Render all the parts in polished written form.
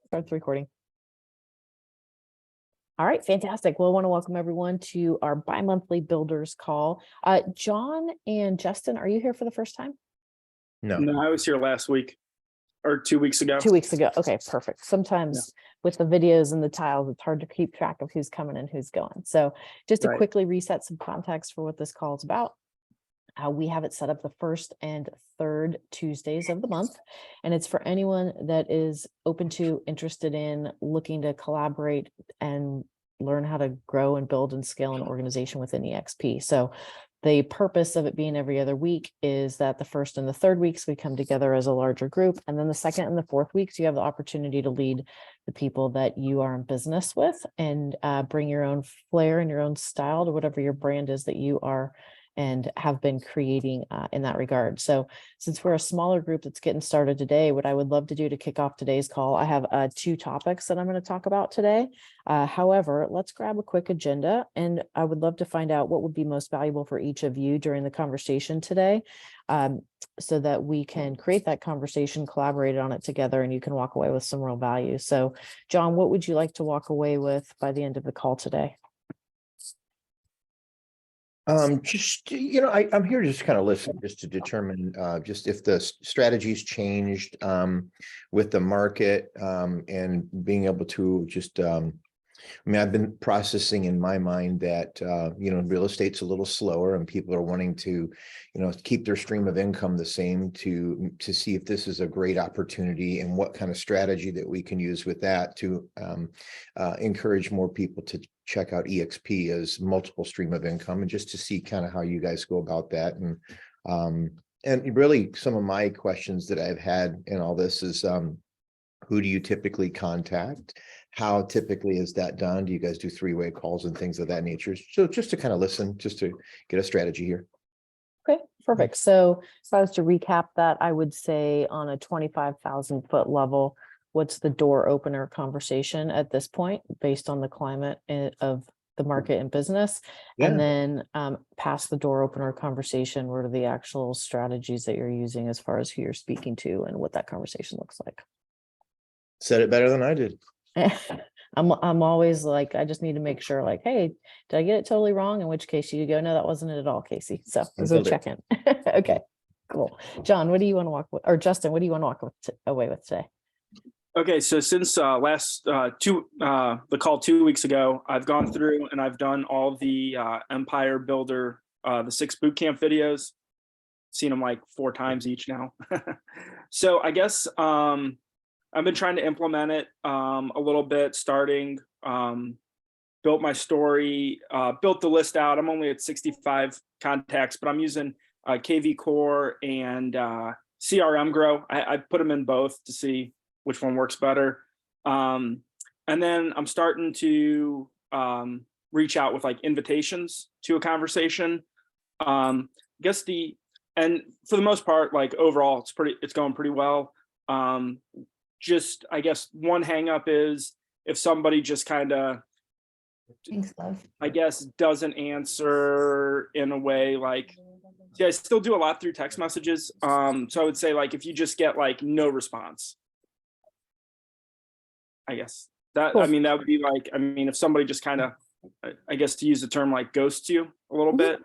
Starts recording. All right, fantastic. Well, I want to welcome everyone to our bi-monthly builders call. John and Justin, are you here for the first time? No, I was here last week or 2 weeks ago. 2 weeks ago. Okay, perfect. Sometimes with the videos and the tiles, it's hard to keep track of who's coming and who's going. So just to quickly reset some context for what this call is about. We have it set up the first and third Tuesdays of the month, and it's for anyone that is open to, interested in, looking to collaborate and learn how to grow and build and scale an organization within EXP. So the purpose of it being every other week is that the first and the third weeks we come together as a larger group, and then the second and the fourth weeks you have the opportunity to lead the people that you are in business with and bring your own flair and your own style to whatever your brand is that you are and have been creating in that regard. So since we're a smaller group that's getting started today, what I would love to do to kick off today's call, I have 2 topics that I'm going to talk about today. However, let's grab a quick agenda, and I would love to find out what would be most valuable for each of you during the conversation today, so that we can create that conversation, collaborate on it together, and you can walk away with some real value. So John, what would you like to walk away with by the end of the call today? I'm here just kind of listen, just to determine just if the strategy's changed with the market and being able to just, I've been processing in my mind that, real estate's a little slower and people are wanting to, keep their stream of income the same to see if this is a great opportunity and what kind of strategy that we can use with that to encourage more people to check out EXP as multiple stream of income, and just to see kind of how you guys go about that. And really some of my questions that I've had in all this is, who do you typically contact? How typically is that done? Do you guys do 3-way calls and things of that nature? So just to kind of listen, just to get a strategy here. Okay, perfect. So if I was to recap that, I would say on a 25,000 foot level, what's the door opener conversation at this point based on the climate of the market and business? Yeah. And then past the door opener conversation, what are the actual strategies that you're using as far as who you're speaking to and what that conversation looks like? Said it better than I did. I'm always like, I just need to make sure, like, hey, did I get it totally wrong? In which case you go, no, that wasn't it at all, Casey. So let's go check in. Okay, cool. John, what do you want to walk with, or Justin, what do you want to walk away with today? Okay, so since the call 2 weeks ago, I've gone through and I've done all the Empire Builder, the 6 bootcamp videos. Seen them like 4 times each now. So I guess I've been trying to implement it a little bit, starting, built my story, built the list out. I'm only at 65 contacts, but I'm using KV Core and CRM Grow. I put them in both to see which one works better. And then I'm starting to reach out with like invitations to a conversation. And for the most part, like overall, it's going pretty well. Just, I guess one hang up is if somebody just kind of, I guess, doesn't answer in a way like, I still do a lot through text messages. So I would say like, if you just get like no response, I guess that, cool. That would be like, if somebody just kind of, I guess to use the term like ghosts you a little bit.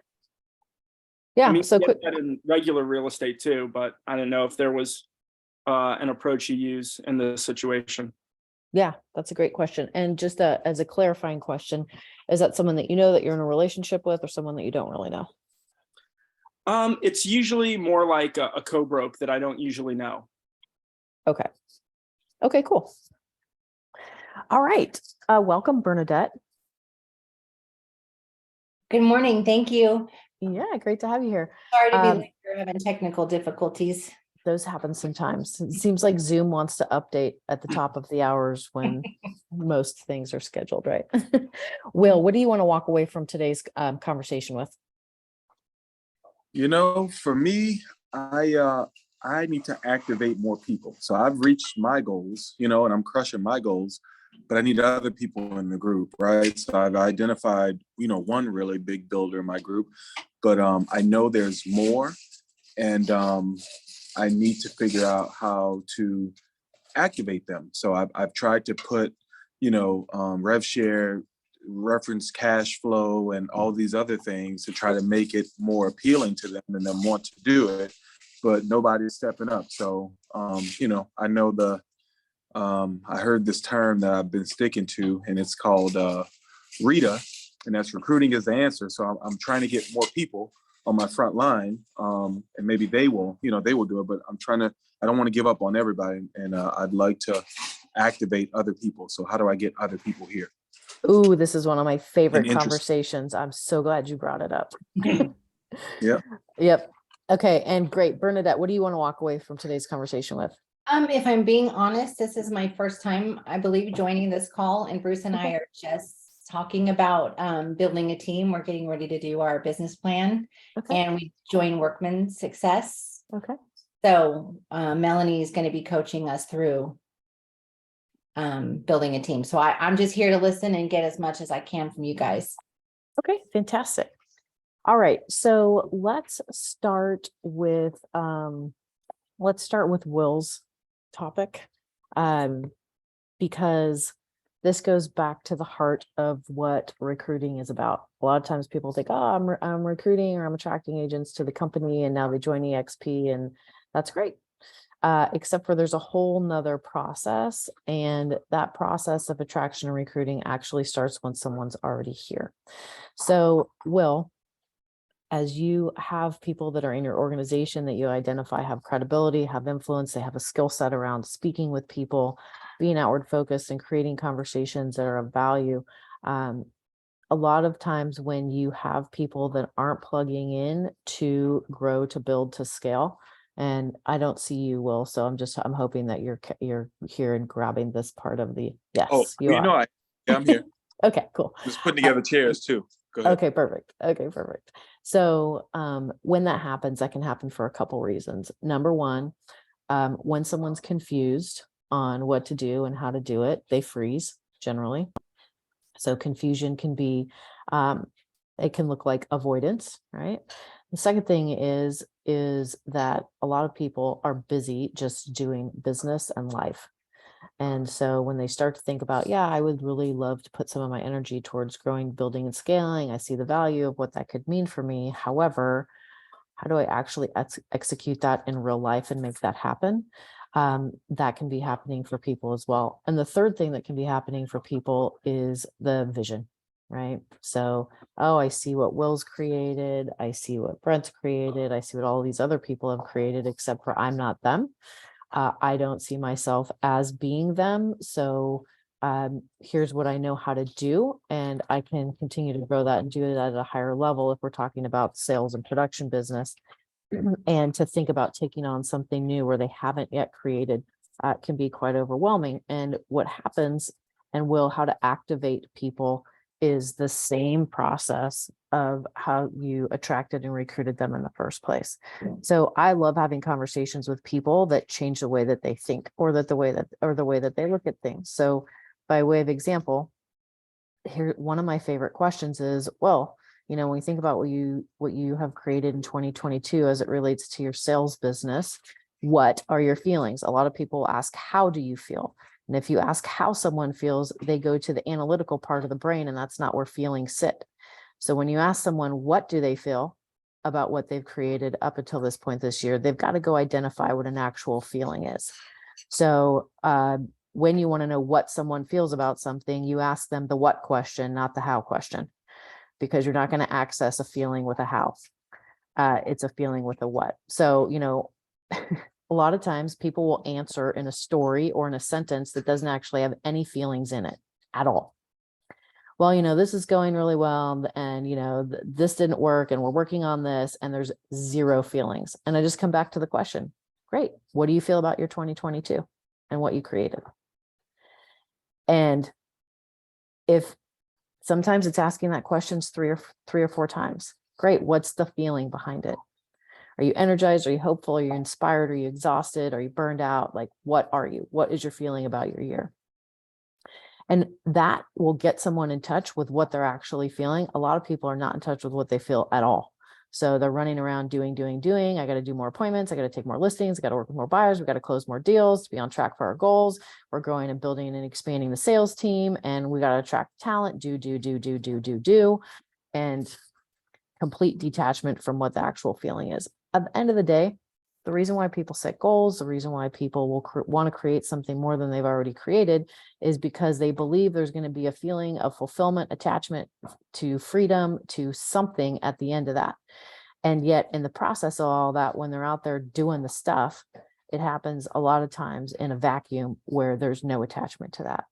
Yeah. So quick that in regular real estate too, but I don't know if there was an approach you use in this situation. Yeah, that's a great question. And just as a clarifying question, is that someone that you know that you're in a relationship with, or someone that you don't really know? It's usually more like a co-broke that I don't usually know. Okay. Okay, cool. All right. Welcome, Bernadette. Good morning. Thank you. Yeah, great to have you here. Sorry to be late. We're having technical difficulties. Those happen sometimes. It seems like Zoom wants to update at the top of the hours when most things are scheduled, right? Will, what do you want to walk away from today's conversation with? For me, I need to activate more people. So I've reached my goals, and I'm crushing my goals, but I need other people in the group, right? So I've identified, one really big builder in my group, but I know there's more, and I need to figure out how to activate them. So I've tried to put, rev share, reference cash flow, and all these other things to try to make it more appealing to them and them want to do it, but nobody's stepping up. So, I know I heard this term that I've been sticking to, and it's called RITA, and that's recruiting is the answer. So I'm trying to get more people on my front line, and maybe they will do it, but I don't want to give up on everybody, and I'd like to activate other people. So how do I get other people here? Ooh, this is one of my favorite interest. conversations. I'm so glad you brought it up. Yep. Yep. Okay. And great. Bernadette, what do you want to walk away from today's conversation with? If I'm being honest, this is my first time, I believe, joining this call, and Bruce and I are just talking about building a team. We're getting ready to do our business plan, Okay. and we joined Workman Success. Okay. So Melanie is going to be coaching us through building a team. So I'm just here to listen and get as much as I can from you guys. Okay. Fantastic. All right. So let's start with Will's topic, because this goes back to the heart of what recruiting is about. A lot of times people think, oh, I'm recruiting or I'm attracting agents to the company, and now they join EXP, and that's great. Except for there's a whole nother process, and that process of attraction and recruiting actually starts when someone's already here. So, Will, as you have people that are in your organization that you identify have credibility, have influence, they have a skill set around speaking with people, being outward focused, and creating conversations that are of value. A lot of times when you have people that aren't plugging in to grow, to build, to scale, and I don't see you, Will, so I'm hoping that you're here and grabbing this part of the, yes, you are. I'm here. Okay, cool. Just putting together chairs too. Go ahead. Okay, perfect. Okay, perfect. So when that happens, that can happen for a couple reasons. Number one, when someone's confused on what to do and how to do it, they freeze generally. So confusion can be, it can look like avoidance, right? The second thing is that a lot of people are busy just doing business and life. And so when they start to think about, yeah, I would really love to put some of my energy towards growing, building, and scaling, I see the value of what that could mean for me. However, how do I actually execute that in real life and make that happen? That can be happening for people as well. And the third thing that can be happening for people is the vision, right? So, oh, I see what Will's created. I see what Brent's created. I see what all these other people have created, except for I'm not them. I don't see myself as being them. So here's what I know how to do, and I can continue to grow that and do it at a higher level if we're talking about sales and production business. And to think about taking on something new where they haven't yet created can be quite overwhelming. And what happens, and Will, how to activate people is the same process of how you attracted and recruited them in the first place. So I love having conversations with people that change the way that they think, or the way that they look at things. So by way of example, here, one of my favorite questions is, well, when you think about what you have created in 2022 as it relates to your sales business, what are your feelings? A lot of people ask, how do you feel? And if you ask how someone feels, they go to the analytical part of the brain, and that's not where feelings sit. So when you ask someone, what do they feel about what they've created up until this point this year, they've got to go identify what an actual feeling is. So when you want to know what someone feels about something, you ask them the what question, not the how question, because you're not going to access a feeling with a how. It's a feeling with a what. So, a lot of times people will answer in a story or in a sentence that doesn't actually have any feelings in it at all. Well, this is going really well, and, this didn't work, and we're working on this, and there's zero feelings. And I just come back to the question, great, what do you feel about your 2022 and what you created? And if sometimes it's asking that questions three or four times, great, what's the feeling behind it? Are you energized? Are you hopeful? Are you inspired? Are you exhausted? Are you burned out? Like, what are you? What is your feeling about your year? And that will get someone in touch with what they're actually feeling. A lot of people are not in touch with what they feel at all. So they're running around doing. I got to do more appointments. I got to take more listings. I got to work with more buyers. We got to close more deals to be on track for our goals. We're growing and building and expanding the sales team, and we got to attract talent, do, and complete detachment from what the actual feeling is. At the end of the day, the reason why people set goals, the reason why people will want to create something more than they've already created is because they believe there's going to be a feeling of fulfillment, attachment to freedom, to something at the end of that. And yet in the process of all that, when they're out there doing the stuff, it happens a lot of times in a vacuum where there's no attachment to that.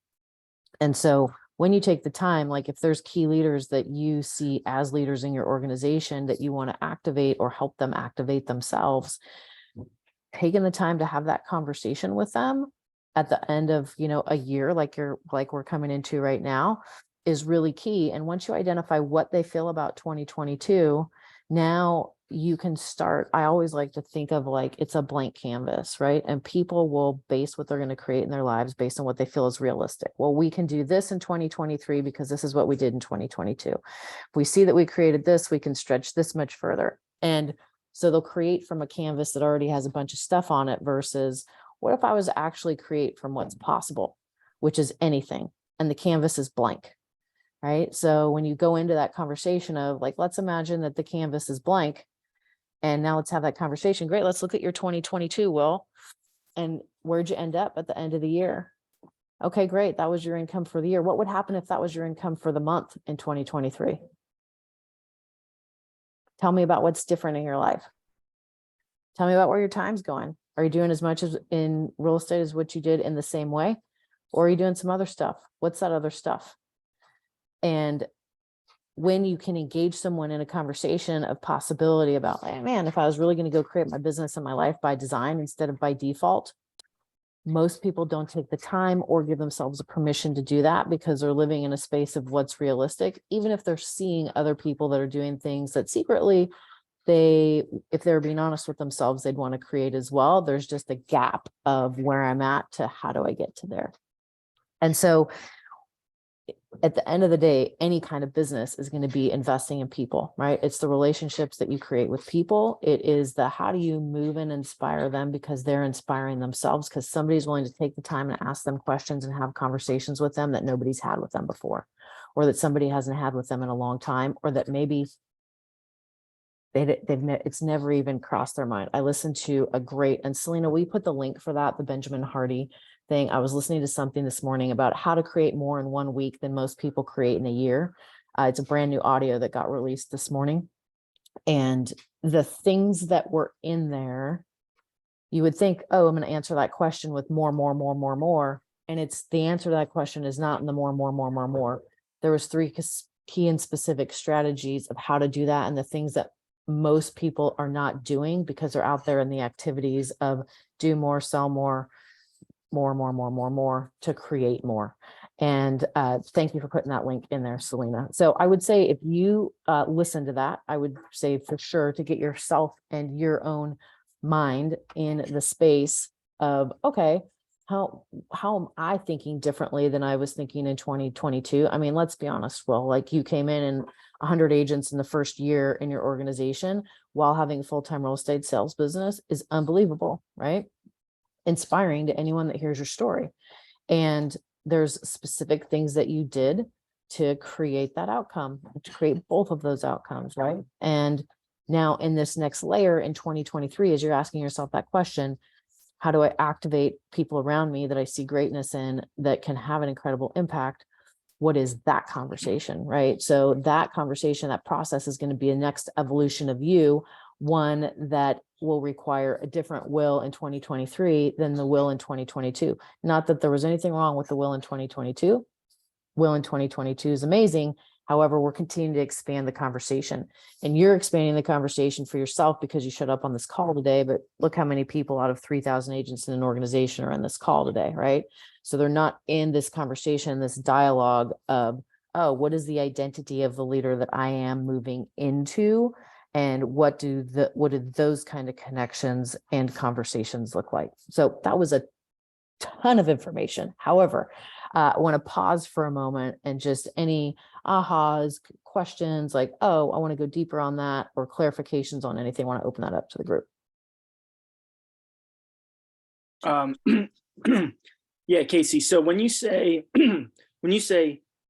And so when you take the time, like if there's key leaders that you see as leaders in your organization that you want to activate or help them activate themselves, taking the time to have that conversation with them at the end of, a year, like we're coming into right now, is really key. And once you identify what they feel about 2022, now you can start. I always like to think of like it's a blank canvas, right? And people will base what they're going to create in their lives based on what they feel is realistic. Well, we can do this in 2023 because this is what we did in 2022. If we see that we created this, we can stretch this much further. And so they'll create from a canvas that already has a bunch of stuff on it versus what if I was to actually create from what's possible, which is anything, and the canvas is blank, right? So when you go into that conversation of like, let's imagine that the canvas is blank, and now let's have that conversation. Great, let's look at your 2022, Will, and where'd you end up at the end of the year? Okay, great, that was your income for the year. What would happen if that was your income for the month in 2023? Tell me about what's different in your life. Tell me about where your time's going. Are you doing as much as in real estate as what you did in the same way? Or are you doing some other stuff? What's that other stuff? And when you can engage someone in a conversation of possibility about, hey, man, if I was really going to go create my business and my life by design instead of by default, most people don't take the time or give themselves a permission to do that because they're living in a space of what's realistic, even if they're seeing other people that are doing things that secretly if they're being honest with themselves, they'd want to create as well. There's just a gap of where I'm at to how do I get to there? And so at the end of the day, any kind of business is going to be investing in people, right? It's the relationships that you create with people. It is the how do you move and inspire them because they're inspiring themselves because somebody's willing to take the time and ask them questions and have conversations with them that nobody's had with them before, or that somebody hasn't had with them in a long time, or that maybe it's never even crossed their mind. I listened to and Selena, we put the link for that, the Benjamin Hardy thing. I was listening to something this morning about how to create more in 1 week than most people create in a year. It's a brand new audio that got released this morning. And the things that were in there, you would think, oh, I'm going to answer that question with more. And it's the answer to that question is not in the more. There was 3 key and specific strategies of how to do that. And the things that most people are not doing because they're out there in the activities of do more, sell more to create more. And thank you for putting that link in there, Selena. So I would say if you listen to that, I would say for sure to get yourself and your own mind in the space of, okay, how am I thinking differently than I was thinking in 2022? I mean, let's be honest, Will, like you came in and 100 agents in the first year in your organization while having a full-time real estate sales business is unbelievable, right? Inspiring to anyone that hears your story. And there's specific things that you did to create that outcome, to create both of those outcomes, right? And now in this next layer in 2023, as you're asking yourself that question, how do I activate people around me that I see greatness in that can have an incredible impact? What is that conversation, right? So that conversation, that process is going to be a next evolution of you, one that will require a different Will in 2023 than the Will in 2022. Not that there was anything wrong with the Will in 2022. Will in 2022 is amazing. However, we're continuing to expand the conversation, and you're expanding the conversation for yourself because you showed up on this call today, but look how many people out of 3,000 agents in an organization are in this call today, right? So they're not in this conversation, this dialogue of, oh, what is the identity of the leader that I am moving into? And what do those kind of connections and conversations look like? So that was a ton of information. However, I want to pause for a moment and just any ahas, questions like, oh, I want to go deeper on that, or clarifications on anything. I want to open that up to the group. Yeah, Casey. So when you say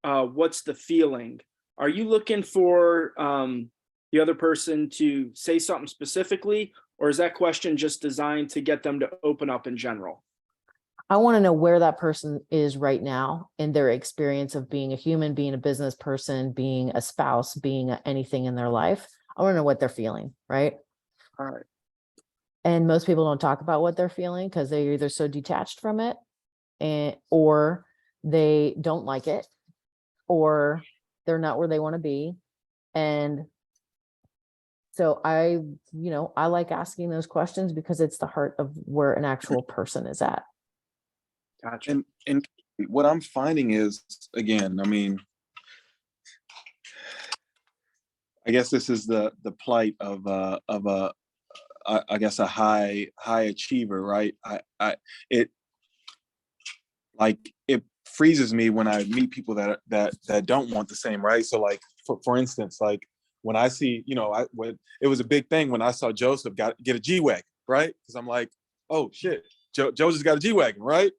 what's the feeling, are you looking for the other person to say something specifically, or is that question just designed to get them to open up in general? I want to know where that person is right now in their experience of being a human, being a business person, being a spouse, being anything in their life. I want to know what they're feeling, right? All right. And most people don't talk about what they're feeling because they're either so detached from it, or they don't like it, or they're not where they want to be. And so I like asking those questions because it's the heart of where an actual person is at. Gotcha. And what I'm finding is, again, I mean, I guess this is the plight of I guess a high achiever, right? It freezes me when I meet people that don't want the same, right? So like for instance, like when I see, when it was a big thing when I saw Joseph get a G-Wagon, right? Because I'm like, oh shit, Joseph's got a G-Wagon, right?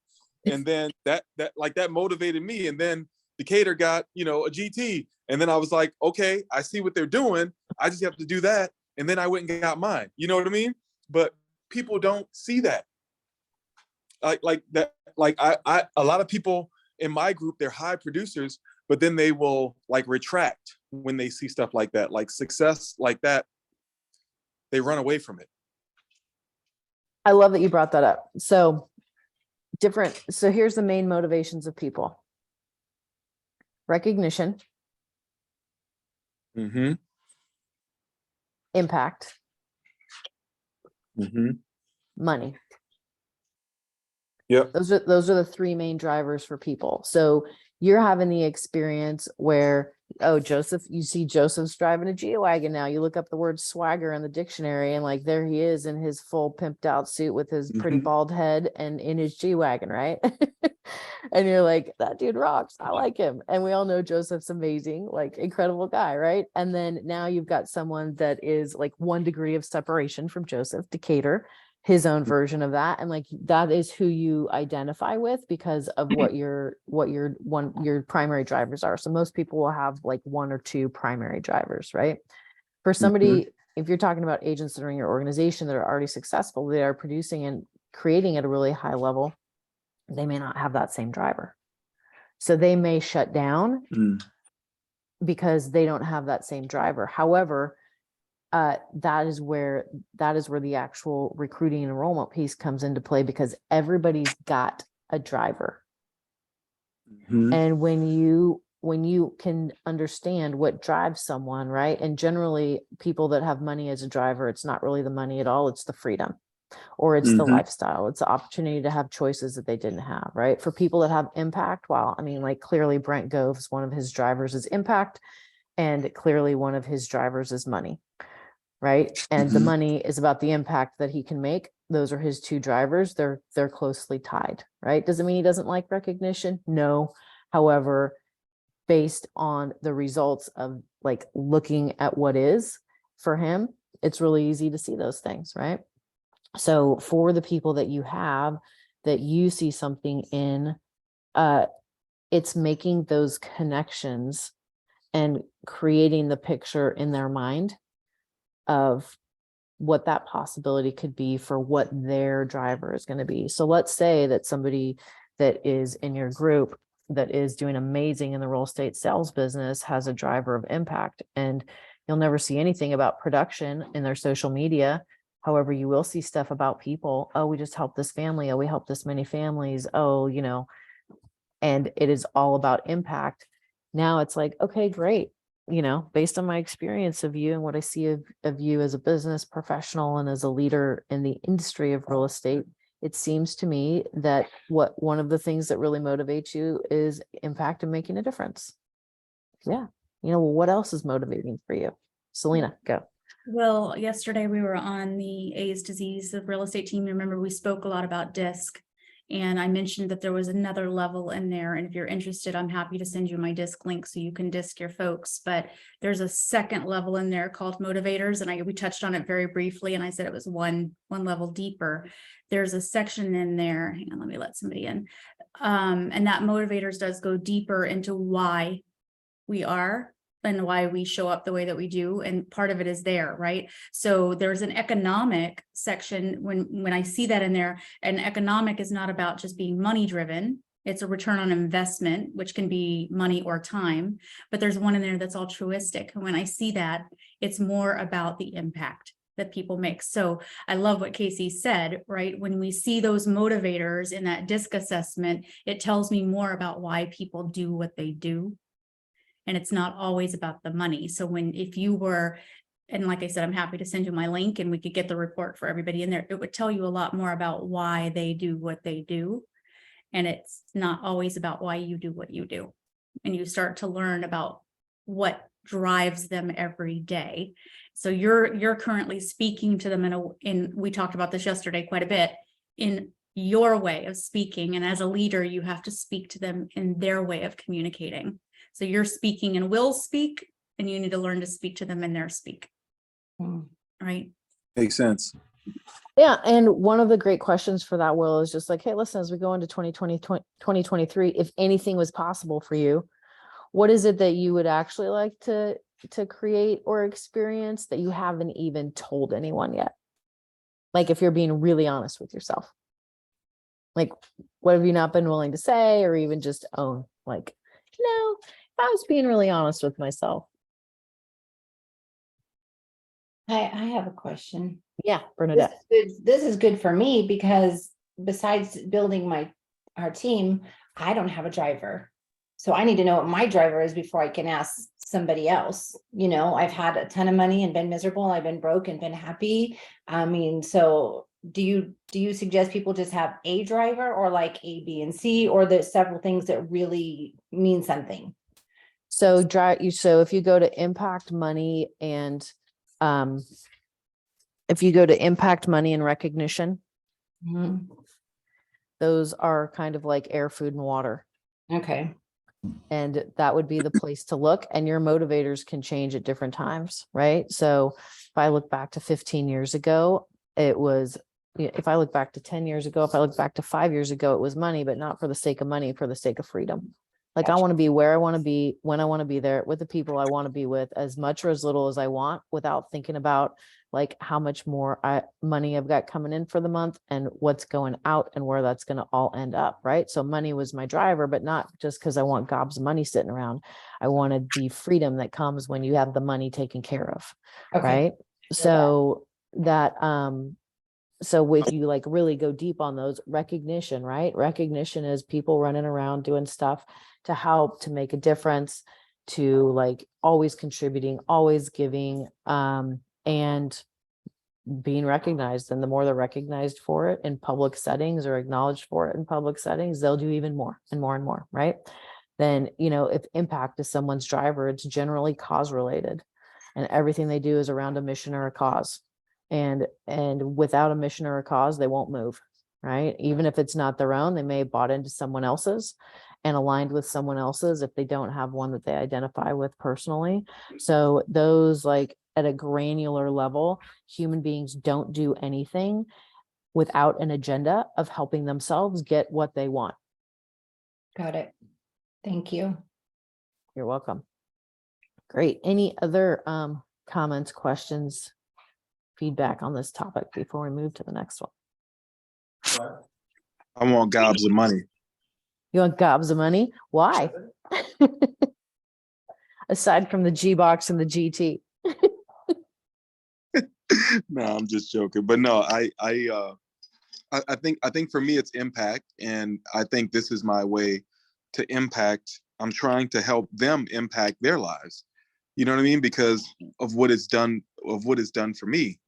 And then that motivated me. And then Decatur got, a GT. And then I was like, okay, I see what they're doing. I just have to do that. And then I went and got mine. You know what I mean? But people don't see that. Like that. Like a lot of people in my group, they're high producers, but then they will like retract when they see stuff like that, like success like that. They run away from it. I love that you brought that up. So here's the main motivations of people: recognition, Mm-hmm. impact, Mm-hmm. money. Yep. Those are the three main drivers for people. So you're having the experience where, oh, Joseph, you see Joseph's driving a G-Wagon now. You look up the word swagger in the dictionary and like, there he is in his full pimped out suit with his pretty bald head and in his G-Wagon, right? And you're like, that dude rocks. I like him. And we all know Joseph's amazing, like incredible guy, right? And then now you've got someone that is like 1 degree of separation from Joseph, Decatur, his own version of that. And like, that is who you identify with because of what your primary drivers are. So most people will have like 1 or 2 primary drivers, right? For somebody, if you're talking about agents that are in your organization that are already successful, they are producing and creating at a really high level, they may not have that same driver. So they may shut down because they don't have that same driver. However, that is where the actual recruiting and enrollment piece comes into play because everybody's got a driver. And when you can understand what drives someone, right? And generally people that have money as a driver, it's not really the money at all. It's the freedom, or it's the lifestyle. It's the opportunity to have choices that they didn't have, right? For people that have impact, well, I mean, like clearly Brent Gove's one of his drivers is impact, and clearly one of his drivers is money. Right. And the money is about the impact that he can make. Those are his 2 drivers. They're closely tied, right? Doesn't mean he doesn't like recognition. No. However, based on the results of like looking at what is for him, it's really easy to see those things, right? So for the people that you have that you see something in, it's making those connections and creating the picture in their mind of what that possibility could be for what their driver is going to be. So let's say that somebody that is in your group that is doing amazing in the real estate sales business has a driver of impact, and you'll never see anything about production in their social media. However, you will see stuff about people. Oh, we just helped this family. Oh, we helped this many families. Oh, and it is all about impact. Now it's like, okay, great. Based on my experience of you and what I see of you as a business professional and as a leader in the industry of real estate, it seems to me that one of the things that really motivates you is impact and making a difference. Yeah. What else is motivating for you? Selena, go. Well, yesterday we were on the A's to Z's of real estate team. Remember, we spoke a lot about DISC. And I mentioned that there was another level in there. And if you're interested, I'm happy to send you my disc link so you can disc your folks. But there's a second level in there called motivators. And we touched on it very briefly. And I said it was one level deeper. There's a section in there. Hang on, let me let somebody in. And that motivators does go deeper into why we are and why we show up the way that we do. And part of it is there, right? So there's an economic section when I see that in there, and economic is not about just being money driven. It's a return on investment, which can be money or time, but there's one in there that's altruistic. And when I see that, it's more about the impact that people make. So I love what Casey said, right? When we see those motivators in that DISC assessment, it tells me more about why people do what they do. And it's not always about the money. So if you were, and like I said, I'm happy to send you my link and we could get the report for everybody in there. It would tell you a lot more about why they do what they do. And it's not always about why you do what you do. And you start to learn about what drives them every day. So you're currently speaking to them in we talked about this yesterday quite a bit, in your way of speaking. And as a leader, you have to speak to them in their way of communicating. So you're speaking and will speak, and you need to learn to speak to them in their speak. Right? Makes sense. Yeah. And one of the great questions for that, Will, is just like, hey, listen, as we go into 2023, if anything was possible for you, what is it that you would actually like to create or experience that you haven't even told anyone yet? Like, if you're being really honest with yourself, like, what have you not been willing to say or even just own? Like, if I was being really honest with myself. I have a question. Yeah, Bernadette. This is good for me because besides building our team, I don't have a driver. So I need to know what my driver is before I can ask somebody else. I've had a ton of money and been miserable. I've been broke and been happy. I mean, so do you suggest people just have a driver, or like A, B, and C, or there's several things that really mean something? So if you go to Impact Money and recognition, those are kind of like air, food, and water. Okay. And that would be the place to look. And your motivators can change at different times, right? So if I look back to 15 years ago, it was, if I look back to 10 years ago, if I look back to 5 years ago, it was money, but not for the sake of money, for the sake of freedom. Like, I want to be where I want to be, when I want to be there, with the people I want to be with, as much or as little as I want, without thinking about like how much more money I've got coming in for the month and what's going out and where that's going to all end up. Right. So money was my driver, but not just because I want gobs of money sitting around. I wanted the freedom that comes when you have the money taken care of. Okay. Right. So so with you, like, really go deep on those recognition, right? Recognition is people running around doing stuff to help, to make a difference, to like always contributing, always giving, and being recognized. And the more they're recognized for it in public settings or acknowledged for it in public settings, they'll do even more and more and more, right? Then, if impact is someone's driver, it's generally cause related, and everything they do is around a mission or a cause. And without a mission or a cause, they won't move, right? Even if it's not their own, they may have bought into someone else's and aligned with someone else's if they don't have one that they identify with personally. So those, like, at a granular level, human beings don't do anything without an agenda of helping themselves get what they want. Got it. Thank you. You're welcome. Great. Any other comments, questions, feedback on this topic before we move to the next one? I want gobs of money. You want gobs of money? Why? Aside from the G box and the GT. No, I'm just joking. But no, I think for me it's impact, and I think this is my way to impact. I'm trying to help them impact their lives. You know what I mean? Because of what it's done for me.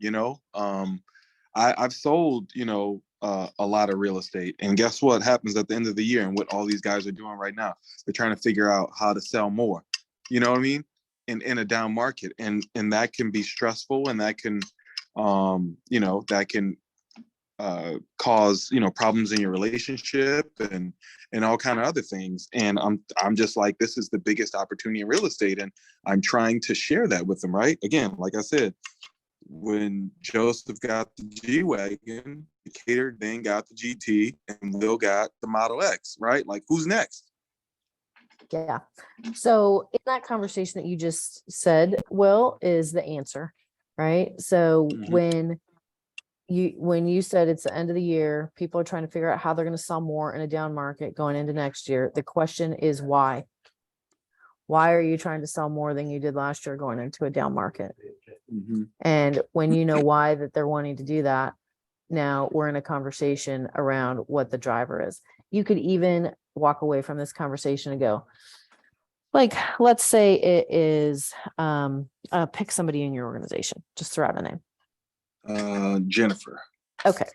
I've sold, a lot of real estate, and guess what happens at the end of the year, and what all these guys are doing right now? They're trying to figure out how to sell more. You know what I mean? In a down market, and that can be stressful, and that can, that can cause, you know, problems in your relationship and all kind of other things. And I'm just like, this is the biggest opportunity in real estate, and I'm trying to share that with them. Right? Again, like I said, when Joseph got the G-Wagon, Decatur then got the GT, and Will got the Model X. Right? Like, who's next? Yeah. So in that conversation that you just said, Will, is the answer, right? So Mhm. when you said it's the end of the year, people are trying to figure out how they're going to sell more in a down market going into next year. The question is why? Why are you trying to sell more than you did last year going into a down market? Mhm. And when you know why that they're wanting to do that, now we're in a conversation around what the driver is. You could even walk away from this conversation and go, like, let's say it is, pick somebody in your organization, just throw out a name. Jennifer. Okay.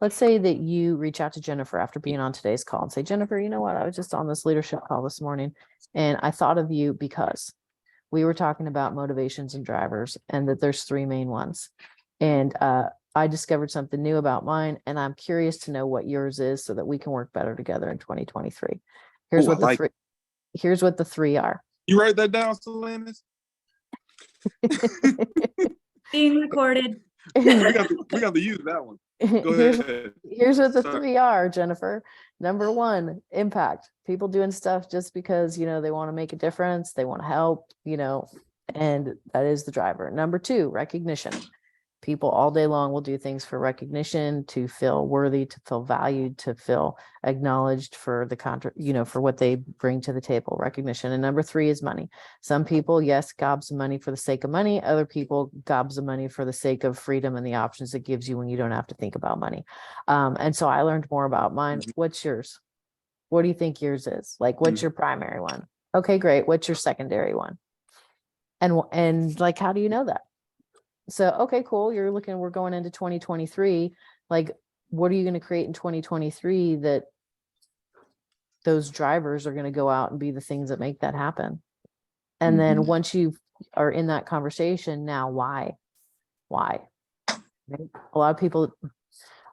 Let's say that you reach out to Jennifer after being on today's call and say, Jennifer, you know what? I was just on this leadership call this morning and I thought of you because we were talking about motivations and drivers and that there's three main ones. And I discovered something new about mine and I'm curious to know what yours is so that we can work better together in 2023. Here's Ooh, what here's what the three are. You write that down, Selenis? Being recorded. we got to use that one. Go ahead. Here's what the Sorry. three are, Jennifer. Number one, impact. People doing stuff just because, you know, they want to make a difference, they want to help, you know, and that is the driver. Number two, recognition. People all day long will do things for recognition, to feel worthy, to feel valued, to feel acknowledged for the you know, for what they bring to the table, recognition. And number three is money. Some people, yes, gobs of money for the sake of money. Other people gobs of money for the sake of freedom and the options it gives you when you don't have to think about money. And so I learned more about mine. What's yours? What do you think yours is? Like, what's your primary one? Okay, great. What's your secondary one? And like, how do you know that? So, okay, cool. We're going into 2023. Like, what are you going to create in 2023 that those drivers are going to go out and be the things that make that happen? And then once you are in that conversation, now why? Right? A lot of people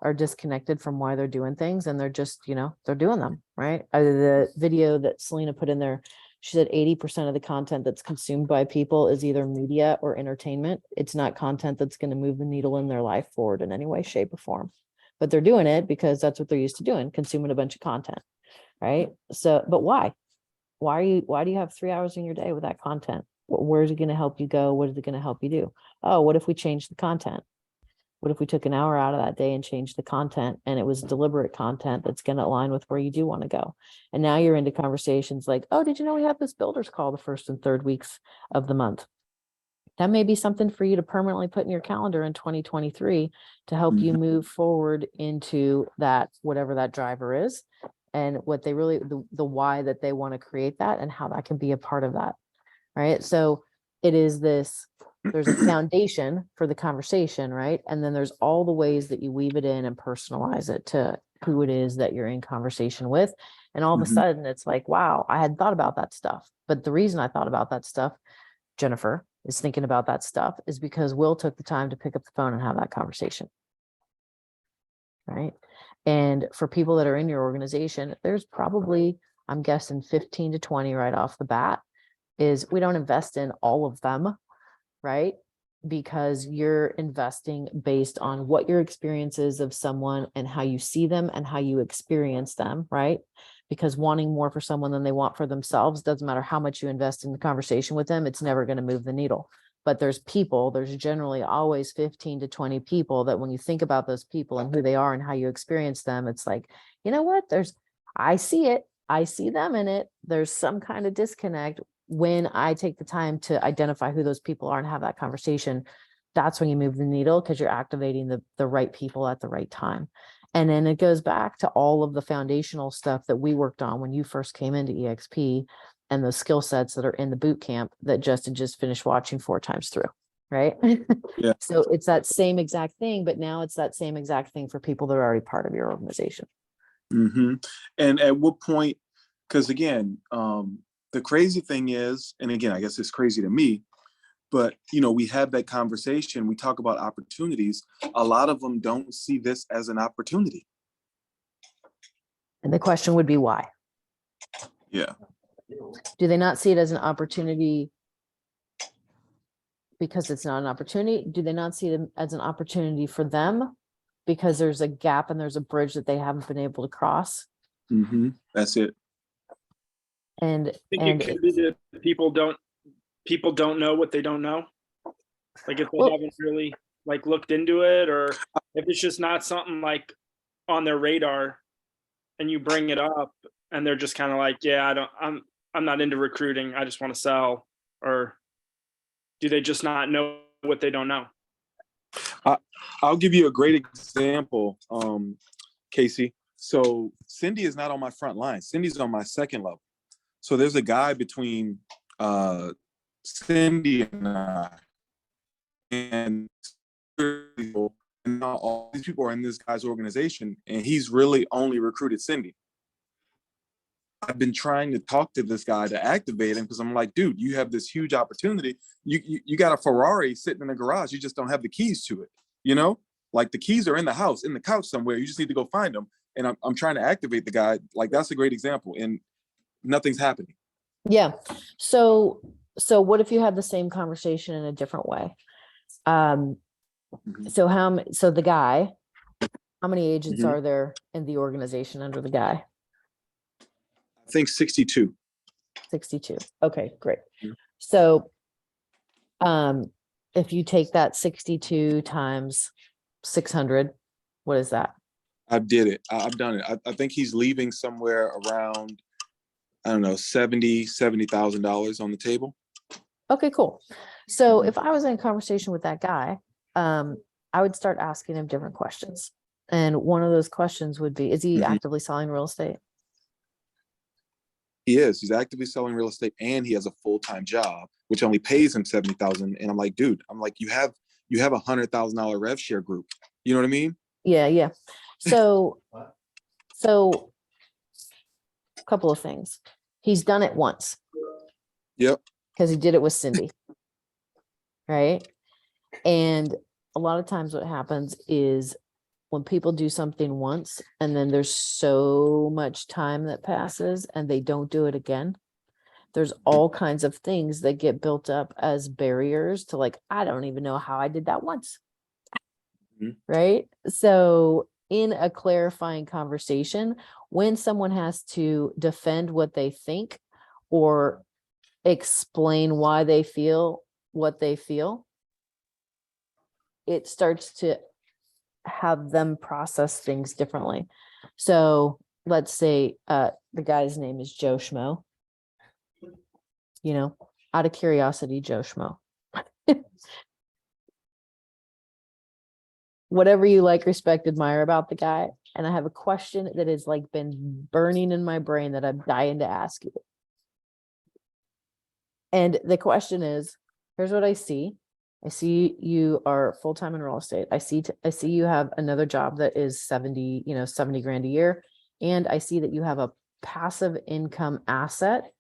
are disconnected from why they're doing things and they're just, you know, they're doing them, right? The video that Selena put in there, she said 80% of the content that's consumed by people is either media or entertainment. It's not content that's going to move the needle in their life forward in any way, shape, or form. But they're doing it because that's what they're used to doing, consuming a bunch of content, right? So, but why? Why do you have 3 hours in your day with that content? Where's it going to help you go? What is it going to help you do? Oh, what if we change the content? What if we took an hour out of that day and changed the content and it was deliberate content that's going to align with where you do want to go? And now you're into conversations like, oh, did you know we have this builders call the first and third weeks of the month? That may be something for you to permanently put in your calendar in 2023 to help you move forward into that, whatever that driver is, and what they really, the why that they want to create that and how that can be a part of that. Right. So it is this, there's a foundation for the conversation, right? And then there's all the ways that you weave it in and personalize it to who it is that you're in conversation with. And all of a sudden it's like, wow, I hadn't thought about that stuff. But the reason I thought about that stuff, Jennifer is thinking about that stuff, is because Will took the time to pick up the phone and have that conversation. Right. And for people that are in your organization, there's probably, I'm guessing 15 to 20 right off the bat. Is we don't invest in all of them, right? Because you're investing based on what your experience is of someone and how you see them and how you experience them, right? Because wanting more for someone than they want for themselves, doesn't matter how much you invest in the conversation with them, it's never going to move the needle. But there's generally always 15 to 20 people that when you think about those people and who they are and how you experience them, it's like, you know what, I see it. I see them in it. There's some kind of disconnect. When I take the time to identify who those people are and have that conversation, that's when you move the needle, because you're activating the right people at the right time. And then it goes back to all of the foundational stuff that we worked on when you first came into EXP and those skill sets that are in the boot camp that Justin just finished watching 4 times through. Right. Yeah. So it's that same exact thing, but now it's that same exact thing for people that are already part of your organization. And at what point, because again, the crazy thing is, and again, I guess it's crazy to me, But, you know, we have that conversation, we talk about opportunities. A lot of them don't see this as an opportunity. And the question would be why? Yeah. Do they not see it as an opportunity because it's not an opportunity? Do they not see it as an opportunity for them because there's a gap and there's a bridge that they haven't been able to cross? That's it. And I think it could be that people don't know what they don't know. Like if they Well- haven't really like looked into it, or if it's just not something like on their radar and you bring it up and they're just kind of like, yeah, I'm not into recruiting. I just want to sell. Or do they just not know what they don't know? I'll give you a great example, Casey. So Cindy is not on my front line. Cindy's on my second level. So there's a guy between Cindy and I, and now all these people are in this guy's organization, and he's really only recruited Cindy. I've been trying to talk to this guy to activate him because I'm like, dude, you have this huge opportunity. You got a Ferrari sitting in the garage. You just don't have the keys to it. You know, like the keys are in the house, in the couch somewhere. You just need to go find them. And I'm trying to activate the guy. Like that's a great example, and nothing's happening. yeah. So what if you had the same conversation in a different way? So the guy, how many agents are there in the organization under the guy? I think 62. 62. Okay, great. Mhm. So if you take that 62 times 600, what is that? I did it. I've done it. I think he's leaving somewhere around, I don't know, $70,000 on the table. Okay, cool. So if I was in a conversation with that guy, I would start asking him different questions. And one of those questions would be, is he actively selling real estate? He is. He's actively selling real estate, and he has a full-time job, which only pays him $70,000. And I'm like, dude, you have $100,000 rev share group. You know what I mean? Yeah. So a couple of things. He's done it once. Yep. Because he did it with Cindy. Right. And a lot of times what happens is when people do something once and then there's so much time that passes and they don't do it again, there's all kinds of things that get built up as barriers to like, I don't even know how I did that once. Right. So in a clarifying conversation, when someone has to defend what they think or explain why they feel what they feel, it starts to have them process things differently. So let's say the guy's name is Joe Schmo. You know, out of curiosity, Joe Schmo. Whatever you like, respect, admire about the guy. And I have a question that has like been burning in my brain that I'm dying to ask you. And the question is, here's what I see. I see you are full-time in real estate. I see you have another job that is 70 grand a year. And I see that you have a passive income asset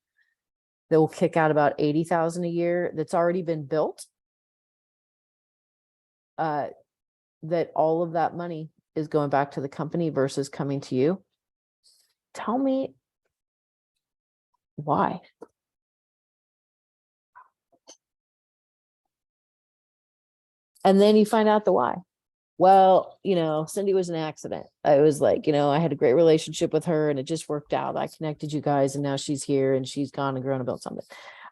that will kick out about 80,000 a year that's already been built. That all of that money is going back to the company versus coming to you. Tell me why. And then you find out the why. Well, Cindy was an accident. I was like, I had a great relationship with her and it just worked out. I connected you guys and now she's here and she's gone and grown and built something.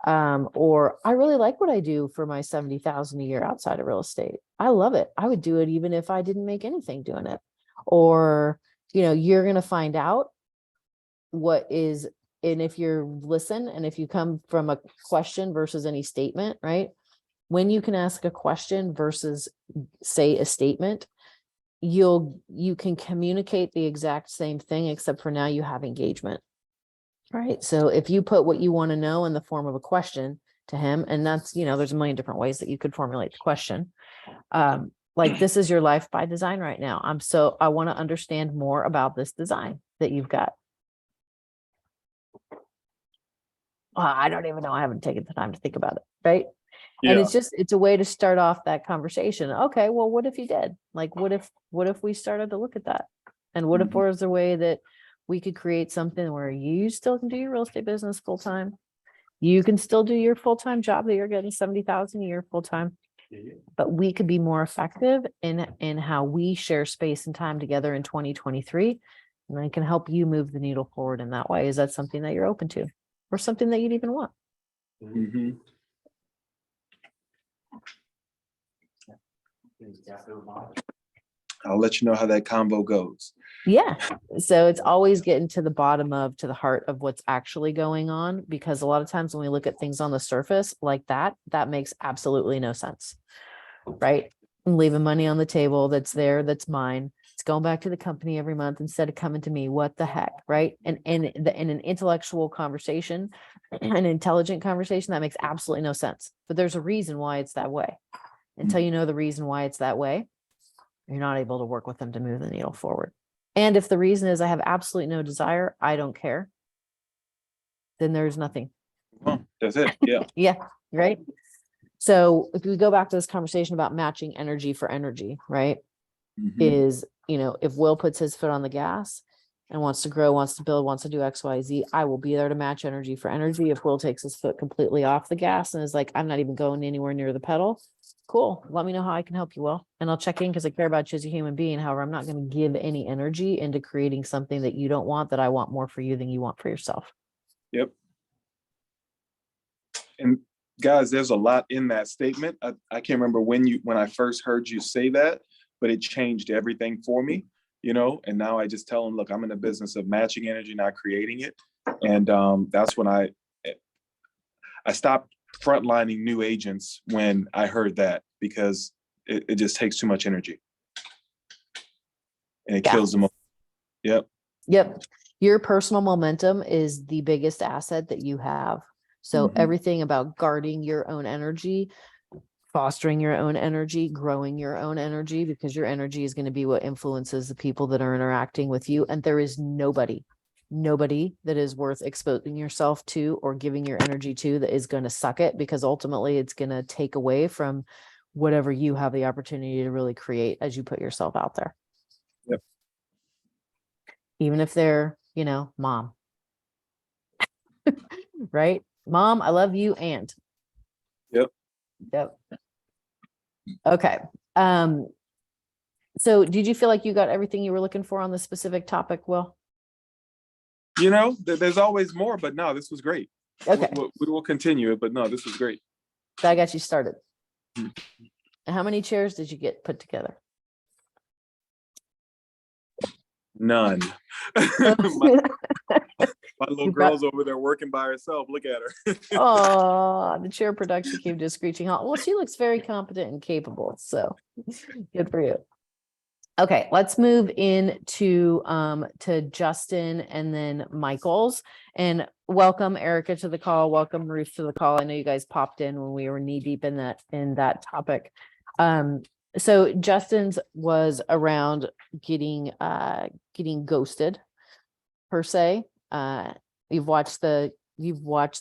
Or I really like what I do for my 70,000 a year outside of real estate. I love it. I would do it even if I didn't make anything doing it. Or, you're going to find out what is, and if you're listen, and if you come from a question versus any statement, right? When you can ask a question versus say a statement, you can communicate the exact same thing, except for now you have engagement. Right. So if you put what you want to know in the form of a question to him, and that's, there's a million different ways that you could formulate the question. Like, this is your life by design right now. I want to understand more about this design that you've got. I don't even know. I haven't taken the time to think about it. Right. And Yeah. it's just, it's a way to start off that conversation. Okay, well, what if you did? Like, what if we started to look at that? And what if Mhm. there was a way that we could create something where you still can do your real estate business full time? You can still do your full-time job that you're getting 70,000 a year full-time. But we could be more effective in how we share space and time together in 2023. And I can help you move the needle forward in that way. Is that something that you're open to? Or something that you'd even want? Mhm. I'll let you know how that convo goes. Yeah. So it's always getting to the bottom of, to the heart of what's actually going on, because a lot of times when we look at things on the surface like that, that makes absolutely no sense. Right? I'm leaving money on the table that's there, that's mine. It's going back to the company every month instead of coming to me. What the heck? Right? And in an intellectual conversation, an intelligent conversation, that makes absolutely no sense. But there's a reason why it's that way. Until you know the reason why it's that way, you're not able to work with them to move the needle forward. And if the reason is I have absolutely no desire, I don't care, then there's nothing. Well, that's it. Yeah. Yeah, right. So if we go back to this conversation about matching energy for energy, right? Mhm. Is, if Will puts his foot on the gas and wants to grow, wants to build, wants to do X, Y, Z, I will be there to match energy for energy. If Will takes his foot completely off the gas and is like, I'm not even going anywhere near the pedal, cool. Let me know how I can help you, Will. And I'll check in because I care about you as a human being. However, I'm not going to give any energy into creating something that you don't want, that I want more for you than you want for yourself. Yep. And guys, there's a lot in that statement. I can't remember when I first heard you say that, but it changed everything for me, and now I just tell them, look, I'm in the business of matching energy, not creating it. And that's when I stopped frontlining new agents when I heard that, because it just takes too much energy and it Yeah. kills them. Yep. Yep. Your personal momentum is the biggest asset that you have. So Mhm. everything about guarding your own energy, fostering your own energy, growing your own energy, because your energy is going to be what influences the people that are interacting with you. And there is nobody that is worth exposing yourself to or giving your energy to that is going to suck it, because ultimately it's going to take away from whatever you have the opportunity to really create as you put yourself out there. Yep. Even if they're, mom, right? Mom, I love you. And Yep. Okay. So did you feel like you got everything you were looking for on this specific topic, Will? There's always more, but no, this was great. Okay. We will continue it, but no, this was great. So I got you started. Mhm. And how many chairs did you get put together? None. My little You brought- girl's over there working by herself. Look at her. Oh, the chair production came to a screeching halt. Well, she looks very competent and capable, so good for you. Okay, let's move into to Justin and then Michael's. And welcome Erica to the call. Welcome Ruth to the call. I know you guys popped in when we were knee deep in that topic. So Justin's was around getting ghosted per se. You've watched the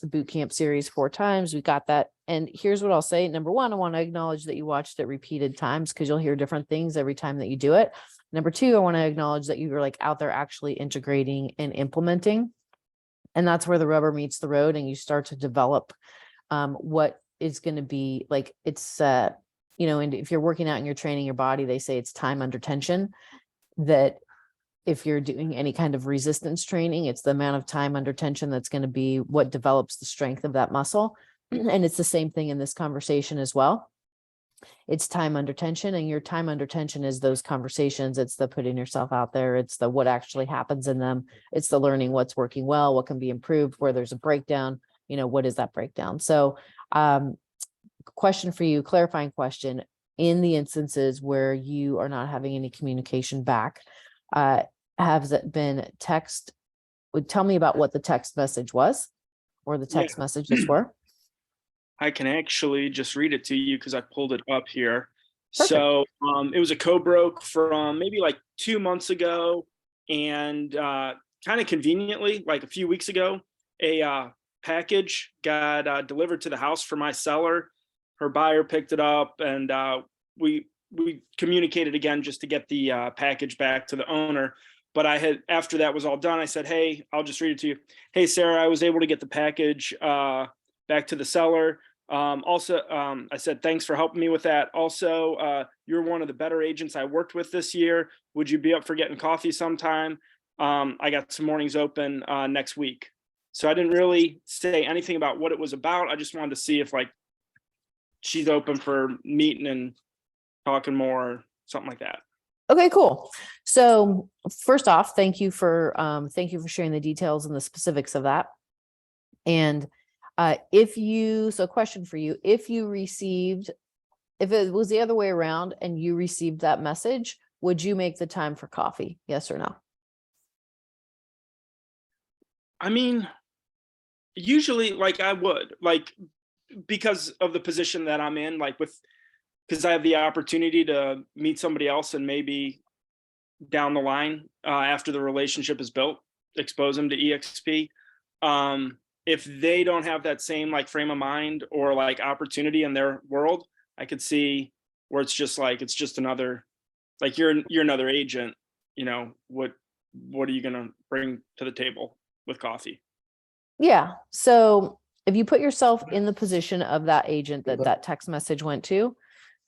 boot camp series 4 times. We got that. And here's what I'll say. Number one, I want to acknowledge that you watched it repeated times, because you'll hear different things every time that you do it. Number two, I want to acknowledge that you were like out there actually integrating and implementing. And that's where the rubber meets the road, and you start to develop what is going to be like, it's, and if you're working out and you're training your body, they say it's time under tension. That if you're doing any kind of resistance training, it's the amount of time under tension that's going to be what develops the strength of that muscle. And it's the same thing in this conversation as well. It's time under tension, and your time under tension is those conversations. It's the putting yourself out there. It's the what actually happens in them. It's the learning what's working well, what can be improved, where there's a breakdown, what is that breakdown? So question for you, clarifying question, in the instances where you are not having any communication back, has it been text? Tell me about what the text message was, or the text messages were. I can actually just read it to you because I pulled it up here. Perfect. So it was a co-broke from maybe like 2 months ago, and kind of conveniently, like a few weeks ago, a package got delivered to the house for my seller. her buyer picked it up, and we communicated again just to get the package back to the owner. But after that was all done, I said, hey, I'll just read it to you. Hey, Sarah, I was able to get the package back to the seller. I said, thanks for helping me with that. Also, you're one of the better agents I worked with this year. Would you be up for getting coffee sometime? I got some mornings open next week. So I didn't really say anything about what it was about. I just wanted to see if like she's open for meeting and talking more, something like that. Okay, cool. So first off, thank you for sharing the details and the specifics of that. And question for you, if it was the other way around and you received that message, would you make the time for coffee? Yes or no? I mean, usually like I would, like, because of the position that I'm in, like because I have the opportunity to meet somebody else and maybe down the line after the relationship is built, expose them to EXP. If they don't have that same like frame of mind or like opportunity in their world, I could see where it's just another, like you're another agent, you know, what are you gonna bring to the table with coffee? Yeah. So if you put yourself in the position of that agent that text message went to,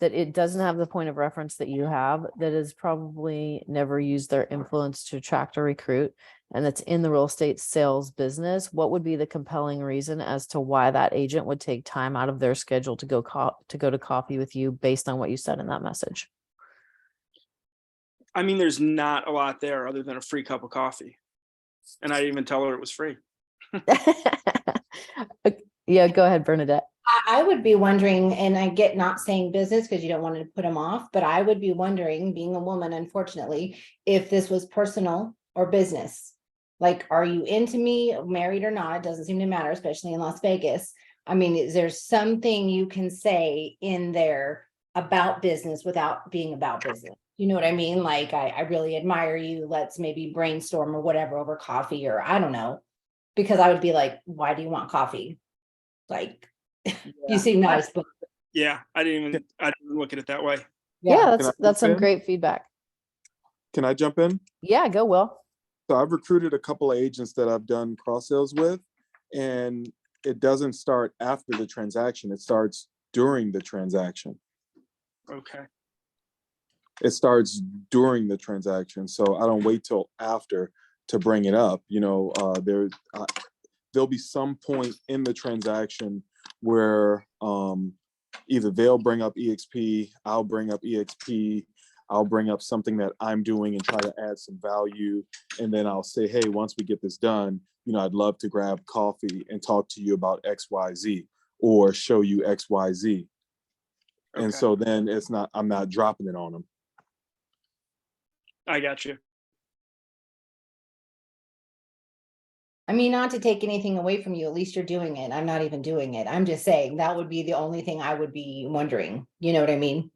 that it doesn't have the point of reference that you have, that has probably never used their influence to attract or recruit, and that's in the real estate sales business, what would be the compelling reason as to why that agent would take time out of their schedule to go to coffee with you based on what you said in that message? I mean, there's not a lot there other than a free cup of coffee. And I didn't even tell her it was free. Yeah, go ahead, Bernadette. I would be wondering, and I get not saying business because you don't want to put them off, but I would be wondering, being a woman, unfortunately, if this was personal or business. Like, are you into me, married or not? It doesn't seem to matter, especially in Las Vegas. I mean, is there something you can say in there about business without being about business? You know what I mean? Like, I really admire you. Let's maybe brainstorm or whatever over coffee, or I don't know. Because I would be like, why do you want coffee? Like, you seem nice, but Yeah, I didn't even look at it that way. Yeah, Can I that's some jump in? great feedback. Can I jump in? Yeah, go Will. So I've recruited a couple of agents that I've done cross sales with, and it doesn't start after the transaction. It starts during the transaction. Okay. It starts during the transaction. So I don't wait till after to bring it up. You know, there'll be some point in the transaction where either they'll bring up EXP, I'll bring up EXP, I'll bring up something that I'm doing and try to add some value. And then I'll say, hey, once we get this done, you know, I'd love to grab coffee and talk to you about XYZ or show you XYZ. And Okay. so then I'm not dropping it on them. I got you. I mean, not to take anything away from you, at least you're doing it. I'm not even doing it. I'm just saying that would be the only thing I would be wondering. You know what I mean?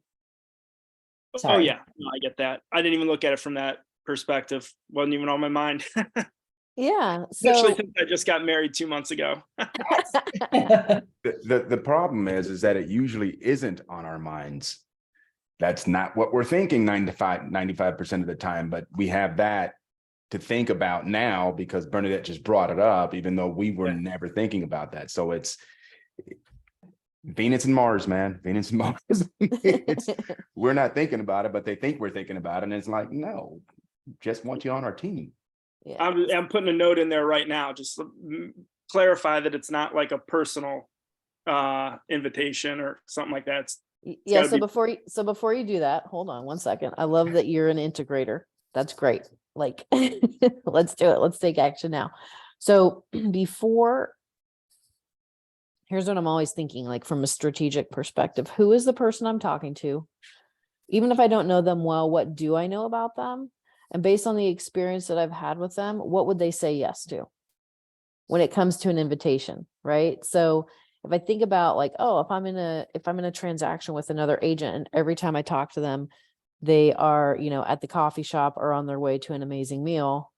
Oh Sorry. yeah, no, I get that. I didn't even look at it from that perspective. Wasn't even on my mind. Yeah. Especially So since I just got married 2 months ago. The problem is that it usually isn't on our minds. That's not what we're thinking 95% of the time, but we have that to think about now because Bernadette just brought it up, even though we were never thinking about that. So it's Venus and Mars, man. Venus and Mars. We're not thinking about it, but they think we're thinking about it. And it's like, no, just want you on our team. yeah. I'm putting a note in there right now. Just clarify that it's not like a personal invitation or something like that. Yeah. gotta So before you do that, hold on one second. I love that you're an integrator. That's great. Like, let's do it. Let's take action now. So here's what I'm always thinking, like from a strategic perspective, who is the person I'm talking to? Even if I don't know them well, what do I know about them? And based on the experience that I've had with them, what would they say yes to when it comes to an invitation, right? So if I think about like, oh, if I'm in a transaction with another agent and every time I talk to them, they are, you know, at the coffee shop or on their way to an amazing meal,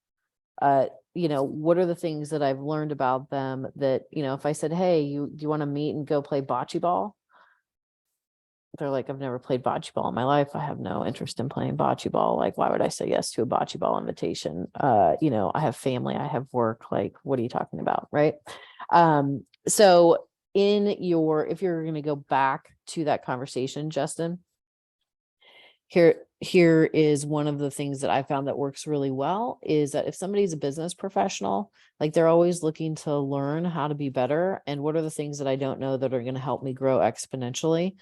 you know, what are the things that I've learned about them that, you know, if I said, hey, do you want to meet and go play bocce ball? they're like, I've never played bocce ball in my life. I have no interest in playing bocce ball. Like, why would I say yes to a bocce ball invitation? You know, I have family, I have work. Like, what are you talking about? Right. So if you're going to go back to that conversation, Justin, here is one of the things that I found that works really well is that if somebody's a business professional, like they're always looking to learn how to be better. And what are the things that I don't know that are going to help me grow exponentially,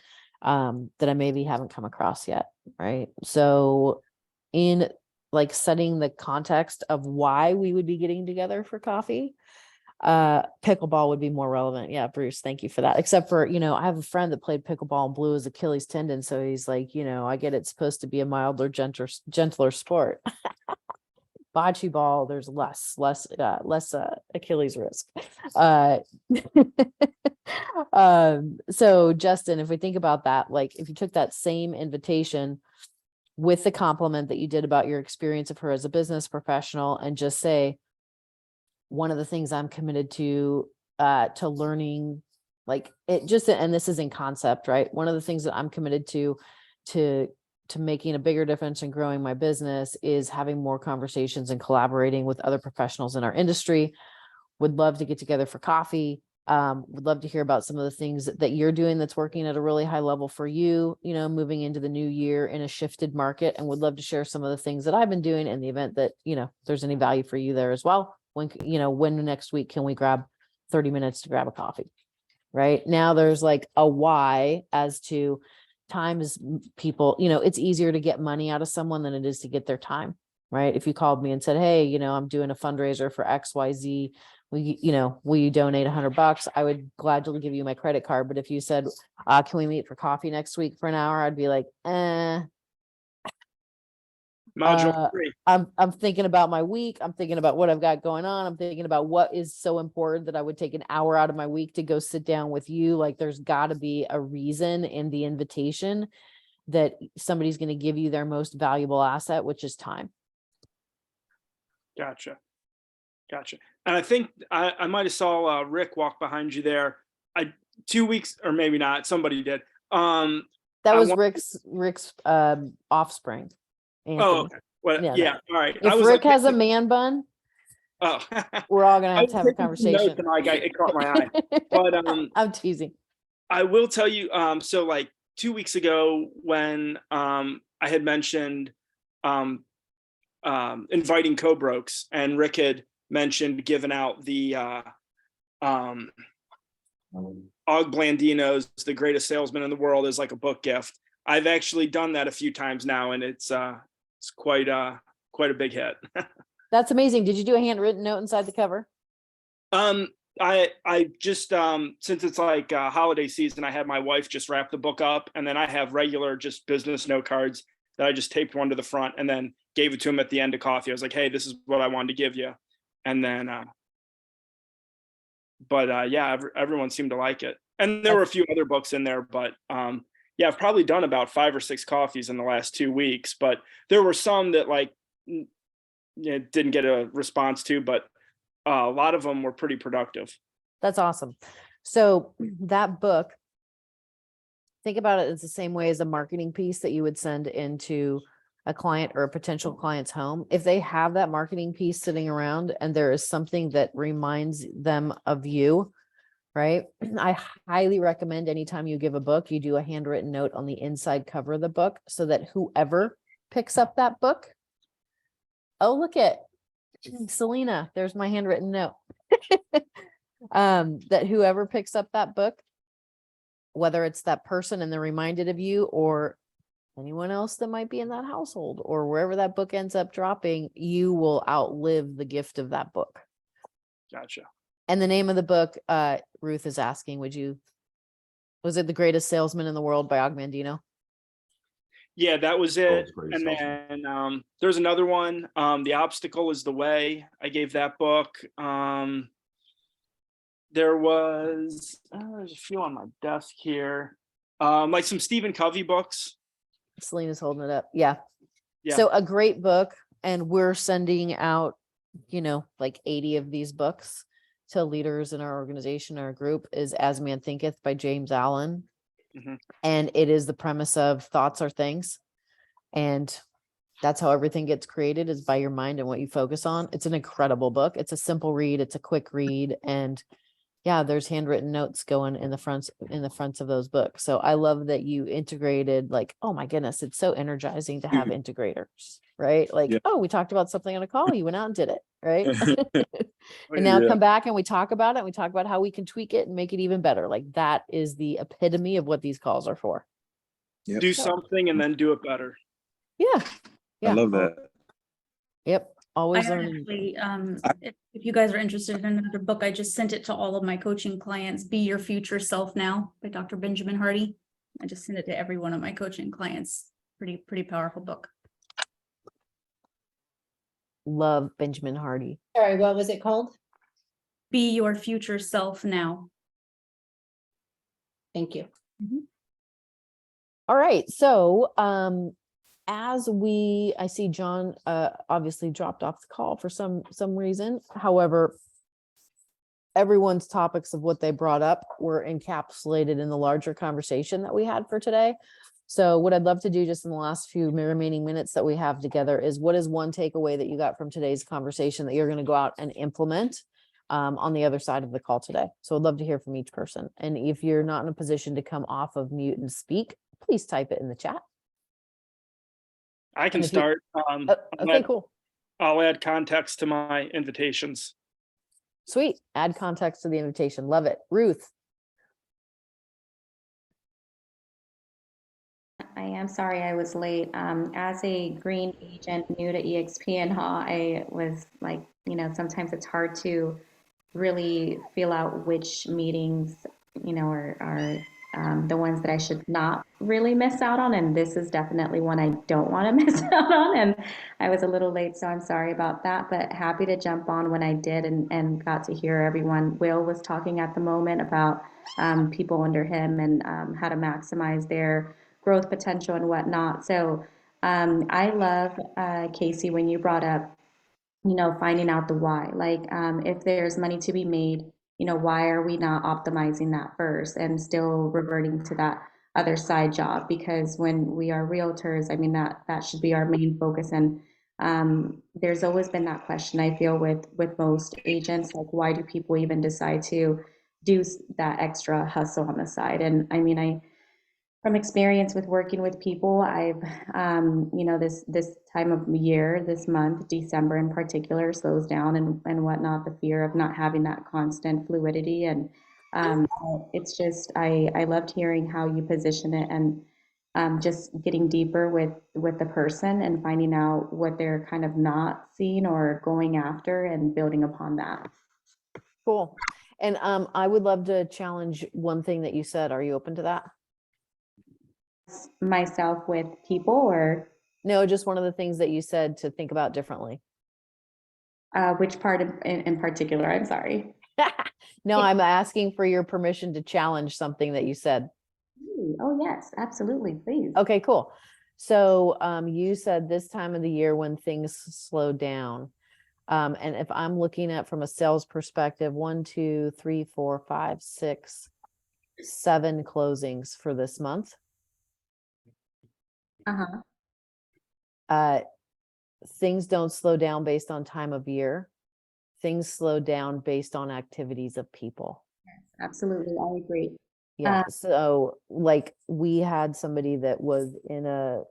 that I maybe haven't come across yet. Right. So in like setting the context of why we would be getting together for coffee, pickleball would be more relevant. Yeah, Bruce, thank you for that. Except for, you know, I have a friend that played pickleball and blew his Achilles tendon. So he's like, you know, I get it's supposed to be a milder, gentler sport. Bocce ball, there's less Achilles risk. So Justin, if we think about that, like if you took that same invitation with the compliment that you did about your experience of her as a business professional and just say, one of the things I'm committed to learning, like it just, and this is in concept, right? One of the things that I'm committed to making a bigger difference and growing my business is having more conversations and collaborating with other professionals in our industry. Would love to get together for coffee. Would love to hear about some of the things that you're doing that's working at a really high level for you, you know, moving into the new year in a shifted market, and would love to share some of the things that I've been doing in the event that, you know, there's any value for you there as well. When next week can we grab 30 minutes to grab a coffee? Right now, there's like a why as to time is people, you know, it's easier to get money out of someone than it is to get their time. Right. If you called me and said, hey, you know, I'm doing a fundraiser for XYZ, will you donate $100? I would gladly give you my credit card. But if you said, can we meet for coffee next week for an hour? I'd be like, Module 3. I'm thinking about my week. I'm thinking about what I've got going on. I'm thinking about what is so important that I would take an hour out of my week to go sit down with you. Like there's got to be a reason in the invitation that somebody's going to give you their most valuable asset, which is time. Gotcha. And I think I might have saw Rick walk behind you there. 2 weeks, or maybe not. Somebody did. That was Rick's offspring. Anthony. Oh, okay. Well, yeah. All right. If Rick has a man bun, oh, we're all gonna have to have a conversation. It caught my eye. But I'm teasing. I will tell you. So like 2 weeks ago, when I had mentioned inviting co-brokes, and Rick had mentioned giving out the Og Blandino's The Greatest Salesman in the World as like a book gift. I've actually done that a few times now, and it's quite a big hit. That's amazing. Did you do a handwritten note inside the cover? I just since it's like holiday season, I had my wife just wrap the book up, and then I have regular just business note cards that I just taped one to the front and then gave it to him at the end of coffee. I was like, hey, this is what I wanted to give you. And then yeah, everyone seemed to like it. And there were a few other books in there, but yeah, I've probably done about 5 or 6 coffees in the last 2 weeks, but there were some that like didn't get a response to, but a lot of them were pretty productive. That's awesome. So that book, think about it as the same way as a marketing piece that you would send into a client or a potential client's home. If they have that marketing piece sitting around and there is something that reminds them of you, right? I highly recommend anytime you give a book, you do a handwritten note on the inside cover of the book so that whoever picks up that book, oh, look at Selena, there's my handwritten note. That whoever picks up that book, whether it's that person and they're reminded of you or anyone else that might be in that household or wherever that book ends up dropping, you will outlive the gift of that book. Gotcha. And the name of the book, Ruth is asking, was it The Greatest Salesman in the World by Og Mandino? Yeah, that was it. Greatest And then there's another one, The Obstacle is the Way. I gave that book. There was, there's a few on my desk here, like some Stephen Covey books. Selena's holding it up. Yeah. Yeah. So a great book, and we're sending out, like 80 of these books to leaders in our organization, our group, is As Man Thinketh by James Allen. Mhm. And it is the premise of thoughts are things. And that's how everything gets created, is by your mind and what you focus on. It's an incredible book. It's a simple read. It's a quick read. And yeah, there's handwritten notes going in the fronts of those books. So I love that you integrated, like, oh my goodness, it's so energizing to have integrators, right? Like, Yeah. oh, we talked about something on a call, you went out and did it, right? And now Yeah. come back and we talk about it, and we talk about how we can tweak it and make it even better. Like, that is the epitome of what these calls are for. Yep. Do So- something and then do it better. Yeah. I love al- that. Yep. I Always learning. actually, if you guys are interested in another book, I just sent it to all of my coaching clients, Be Your Future Self Now by Dr. Benjamin Hardy. I just sent it to every one of my coaching clients. Pretty powerful book. Love Benjamin Hardy. Sorry, what was it called? Be Your Future Self Now. Thank you. All right. So, I see John, obviously dropped off the call for some reason. However, everyone's topics of what they brought up were encapsulated in the larger conversation that we had for today. So what I'd love to do just in the last few remaining minutes that we have together is, what is one takeaway that you got from today's conversation that you're going to go out and implement on the other side of the call today? So I'd love to hear from each person. And if you're not in a position to come off of mute and speak, please type it in the chat. I can And if you- start. Okay, cool. I'll add context to my invitations. Sweet. Add context to the invitation. Love it. Ruth. I am sorry I was late. As a green agent new to EXP and HA, I was like, sometimes it's hard to really feel out which meetings, are the ones that I should not really miss out on. And this is definitely one I don't want to miss out on. And I was a little late, so I'm sorry about that, but happy to jump on when I did and got to hear everyone. Will was talking at the moment about people under him and how to maximize their growth potential and whatnot. So I love, Casey, when you brought up, finding out the why. Like if there's money to be made, why are we not optimizing that first and still reverting to that other side job? Because when we are realtors, I mean, that should be our main focus. And there's always been that question, I feel, with most agents, like, why do people even decide to do that extra hustle on the side? And I mean, from experience with working with people, I've, this time of year, this month, December in particular, slows down and whatnot, the fear of not having that constant fluidity. And it's just, I loved hearing how you position it, and just getting deeper with the person and finding out what they're kind of not seeing or going after and building upon that. Cool. And I would love to challenge one thing that you said. Are you open to that? Myself with people, or No, just one of the things that you said to think about differently. which part in particular? I'm sorry. No, I'm asking for your permission to challenge something that you said. Oh, yes, absolutely. Please. Okay, cool. So you said this time of the year when things slow down. And if I'm looking at from a sales perspective, 1, 2, 3, 4, 5, 6, 7 closings for this month. Uh-huh. Things don't slow down based on time of year. Things slow down based on activities of people. Absolutely. I agree. Yeah. So like we had somebody that was in a,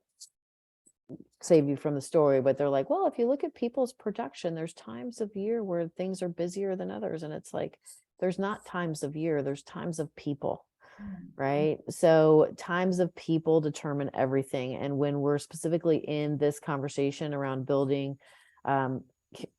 save you from the story, but they're like, well, if you look at people's production, there's times of year where things are busier than others. And it's like, there's not times of year, there's times of people. Right. So times of people determine everything. And when we're specifically in this conversation around building,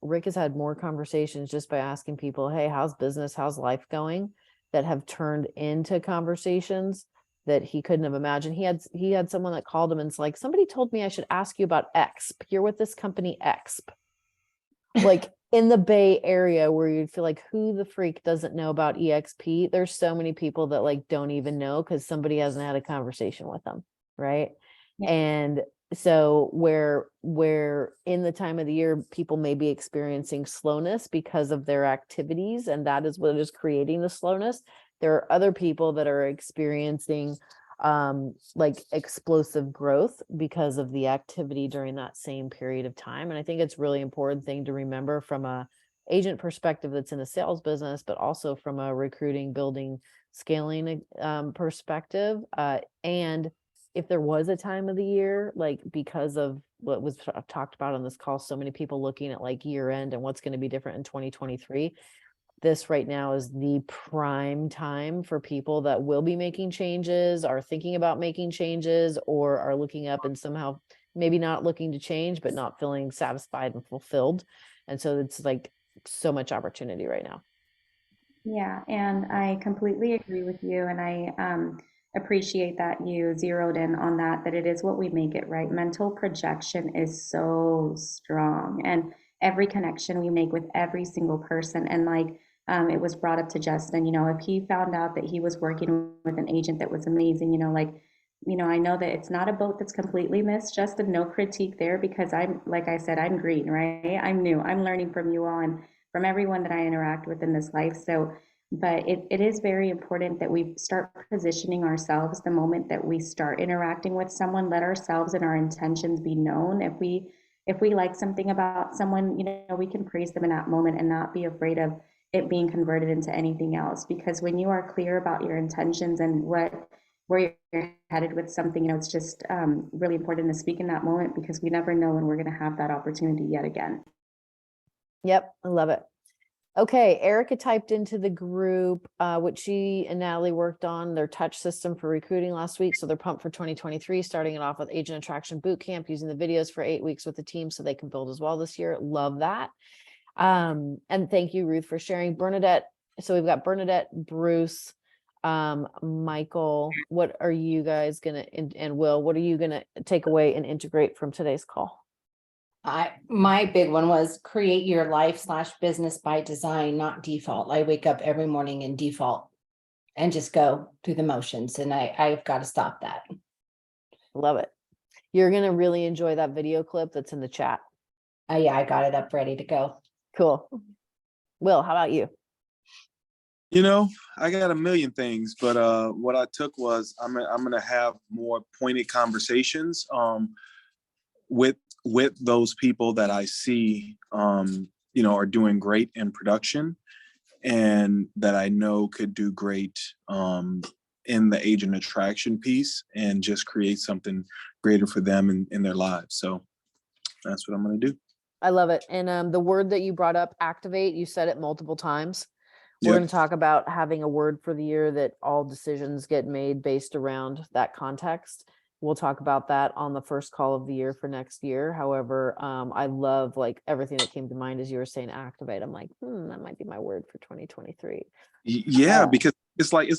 Rick has had more conversations just by asking people, hey, how's business? How's life going? That have turned into conversations that he couldn't have imagined. He had someone that called him and it's like, somebody told me I should ask you about Exp. You're with this company Exp. Like in the Bay Area where you'd feel like, who the freak doesn't know about EXP? There's so many people that like don't even know because somebody hasn't had a conversation with them, right? Yeah. And so where in the time of the year people may be experiencing slowness because of their activities, and that is what is creating the slowness. There are other people that are experiencing like explosive growth because of the activity during that same period of time. And I think it's really important thing to remember from a agent perspective that's in the sales business, but also from a recruiting, building, scaling perspective. And if there was a time of the year, like because of what was talked about on this call, so many people looking at like year end and what's going to be different in 2023, this right now is the prime time for people that will be making changes, are thinking about making changes, or are looking up and somehow maybe not looking to change, but not feeling satisfied and fulfilled. And so it's like so much opportunity right now. Yeah, and I completely agree with you, and I appreciate that you zeroed in on that, that it is what we make it, right? Mental projection is so strong, and every connection we make with every single person, and like it was brought up to Justin, you know, if he found out that he was working with an agent that was amazing, you know, like, you know, I know that it's not a boat that's completely missed, Justin, no critique there, because I'm, like I said, I'm green, right? I'm new, I'm learning from you all and from everyone that I interact with in this life. So, but it is very important that we start positioning ourselves the moment that we start interacting with someone, let ourselves and our intentions be known. If we like something about someone, you know, we can praise them in that moment and not be afraid of it being converted into anything else. Because when you are clear about your intentions and where you're headed with something, you know, it's just really important to speak in that moment, because we never know when we're going to have that opportunity yet again. Yep, I love it. Okay, Erica typed into the group what she and Natalie worked on their touch system for recruiting last week. So they're pumped for 2023, starting it off with Agent Attraction Bootcamp, using the videos for 8 weeks with the team so they can build as well this year. Love that. And thank you, Ruth, for sharing. Bernadette. So we've got Bernadette, Bruce, Michael. What are you guys gonna, and Will, what are you gonna take away and integrate from today's call? My big one was create your life/business by design, not default. I wake up every morning in default and just go through the motions, and I've got to stop that. Love it. You're gonna really enjoy that video clip that's in the chat. Yeah, I got it up ready to go. Cool. Will, how about you? You know, I got a million things, but what I took was I'm gonna have more pointed conversations with those people that I see you know, are doing great in production and that I know could do great in the agent attraction piece, and just create something greater for them in their lives. So that's what I'm gonna do. I love it. And the word that you brought up, activate, you said it multiple times. We're Yep. going to talk about having a word for the year that all decisions get made based around that context. We'll talk about that on the first call of the year for next year. However, I love like everything that came to mind as you were saying activate. I'm like, that might be my word for 2023. Yeah, because it's like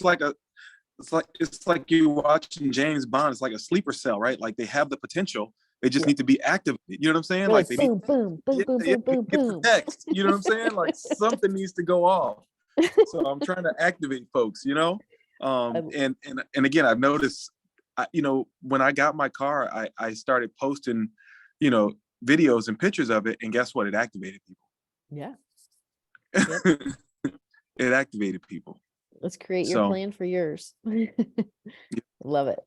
you watching James Bond. It's like a sleeper cell, right? Like they have the potential. They just need to be activated. You know what I'm saying? You're Like like, they boom, boom, boom, boom, boom, boom, get the boom. text. You know what I'm saying? Like something needs to go off. So I'm trying to activate folks, you know? And again, I've noticed, you know, when I got my car, I started posting, you know, videos and pictures of it. And guess what? It activated people. Yeah. It activated people. Let's create your So- plan for yours. Love it.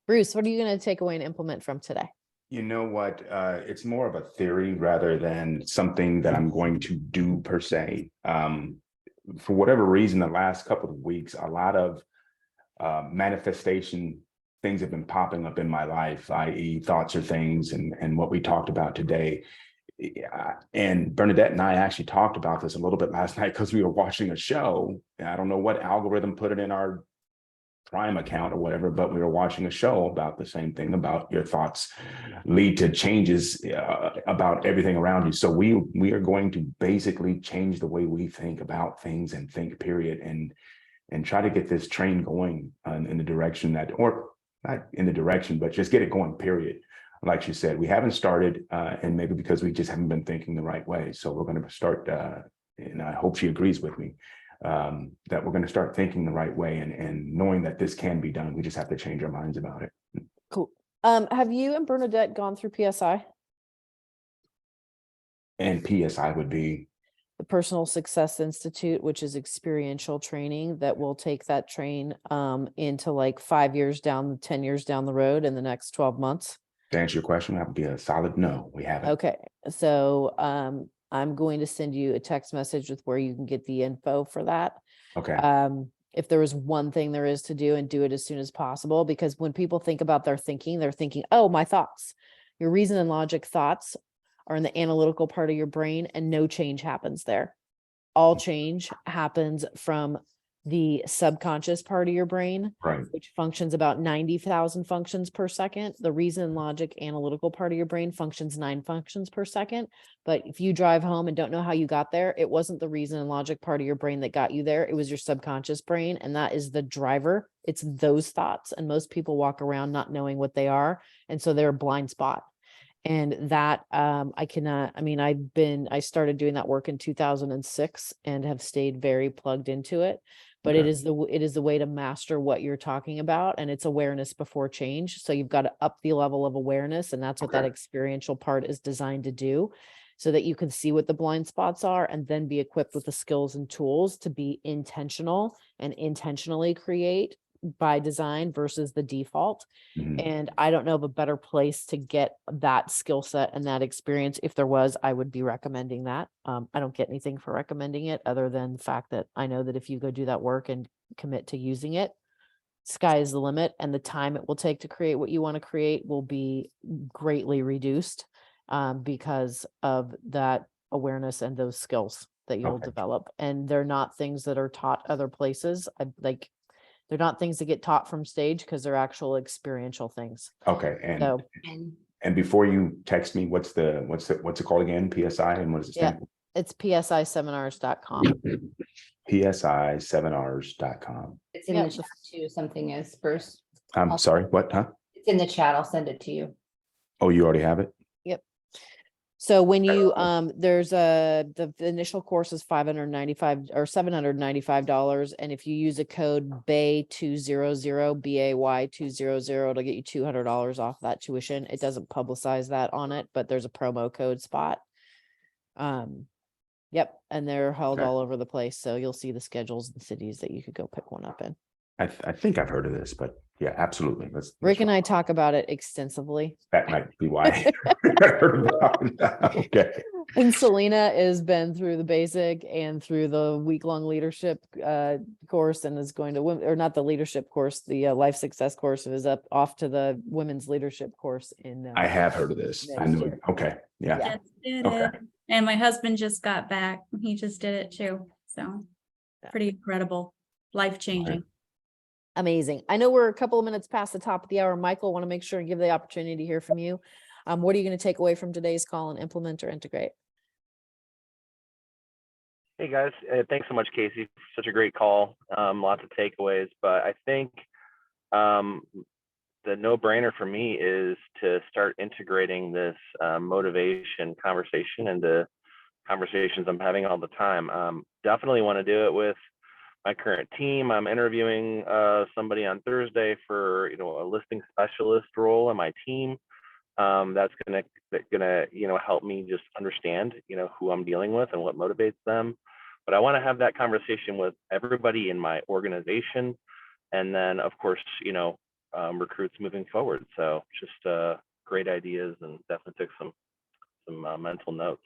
Bruce, what are you going to take away and implement from today? You know what? It's more of a theory rather than something that I'm going to do per se. For whatever reason, the last couple of weeks, a lot of manifestation things have been popping up in my life, i.e. thoughts or things, and what we talked about today. And Bernadette and I actually talked about this a little bit last night because we were watching a show. I don't know what algorithm put it in our Prime account or whatever, but we were watching a show about the same thing, about your thoughts lead to changes about everything around you. So we are going to basically change the way we think about things and think, period, and try to get this train going in the direction that, or not in the direction, but just get it going, period. Like she said, we haven't started, and maybe because we just haven't been thinking the right way. So we're going to start, and I hope she agrees with me, that we're going to start thinking the right way and knowing that this can be done. We just have to change our minds about it. Cool. Have you and Bernadette gone through PSI? And PSI would be the Personal Success Institute, which is experiential training that will take that train into like 5 years down, 10 years down the road in the next 12 months. To answer your question, that would be a solid no. We haven't. Okay, so I'm going to send you a text message with where you can get the info for that. Okay. If there is one thing there is to do, and do it as soon as possible, because when people think about their thinking, they're thinking, oh, my thoughts. Your reason and logic thoughts are in the analytical part of your brain, and no change happens there. All change happens from the subconscious part of your brain, Right. which functions about 90,000 functions per second. The reason and logic analytical part of your brain functions 9 functions per second. But if you drive home and don't know how you got there, it wasn't the reason and logic part of your brain that got you there. It was your subconscious brain. And that is the driver. It's those thoughts. And most people walk around not knowing what they are. And so they're a blind spot. And that I started doing that work in 2006 and have stayed very plugged into it. But Okay. it is the way to master what you're talking about. And it's awareness before change. So you've got to up the level of awareness. And that's what that Okay. experiential part is designed to do, so that you can see what the blind spots are and then be equipped with the skills and tools to be intentional and intentionally create by design versus the default. Mhm. And I don't know of a better place to get that skill set and that experience. If there was, I would be recommending that. I don't get anything for recommending it other than the fact that I know that if you go do that work and commit to using it, sky is the limit, and the time it will take to create what you want to create will be greatly reduced because of that awareness and those skills that you'll Okay. develop. And they're not things that are taught other places. They're not things that get taught from stage, because they're actual experiential things. Okay. So And before you text me, what's it called again? PSI, and what does it Yeah. stand for? it's psiseminars.com. PSI7rs.com. It's in Yeah, the chat too. Something is Bruce. I'm sorry, what, huh? It's in the chat. I'll send it to you. Oh, you already have it? So when you, there's the initial course is $595 or $795. And if you use a code BAY200, BAY200, it'll get you $200 off that tuition. It doesn't publicize that on it, but there's a promo code spot. Yep. And they're held Okay. all over the place. So you'll see the schedules and cities that you could go pick one up in. I think I've heard of this, but yeah, absolutely. Rick and I talk about it extensively. That might be why. I heard about it. Okay. And Selena has been through the basic and through the week-long leadership course, and is going to or not the leadership course, the life success course, is up off to the women's leadership course in. I have heard of this. I Next knew year. it. Okay. Yeah. Yeah. Just did Okay. it. And my husband just got back. He just did it too. So Yeah. pretty incredible, life-changing. Amazing. I know we're a couple of minutes past the top of the hour. Michael, want to make sure and give the opportunity to hear from you. What are you going to take away from today's call and implement or integrate? Hey guys, thanks so much, Casey. Such a great call. Lots of takeaways, but I think the no-brainer for me is to start integrating this motivation conversation into conversations I'm having all the time. Definitely want to do it with my current team. I'm interviewing somebody on Thursday for a listing specialist role in my team. That's gonna help me just understand who I'm dealing with and what motivates them. But I want to have that conversation with everybody in my organization, and then of course recruits moving forward. So just great ideas, and definitely took some mental notes.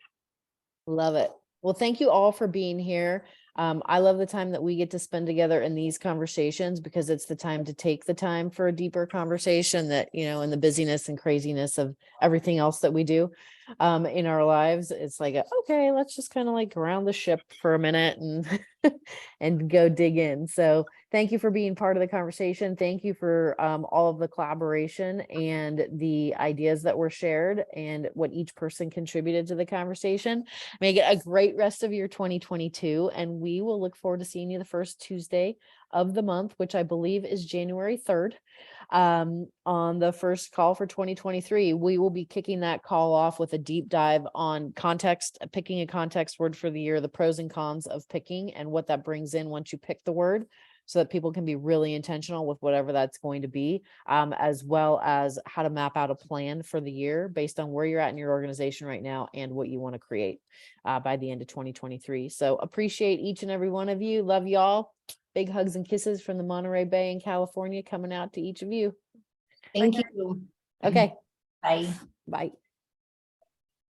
Love it. Well, thank you all for being here. I love the time that we get to spend together in these conversations, because it's the time to take the time for a deeper conversation that, in the busyness and craziness of everything else that we do in our lives. It's like, okay, let's just kind of like ground the ship for a minute and and go dig in. So thank you for being part of the conversation. Thank you for all of the collaboration and the ideas that were shared and what each person contributed to the conversation. Make it a great rest of your 2022. And we will look forward to seeing you the first Tuesday of the month, which I believe is January 3rd, on the first call for 2023. We will be kicking that call off with a deep dive on context, picking a context word for the year, the pros and cons of picking and what that brings in once you pick the word. so that people can be really intentional with whatever that's going to be, as well as how to map out a plan for the year based on where you're at in your organization right now and what you want to create by the end of 2023. So appreciate each and every one of you. Love y'all. Big hugs and kisses from the Monterey Bay in California coming out to each of you. Thank you. Okay, Bye. bye.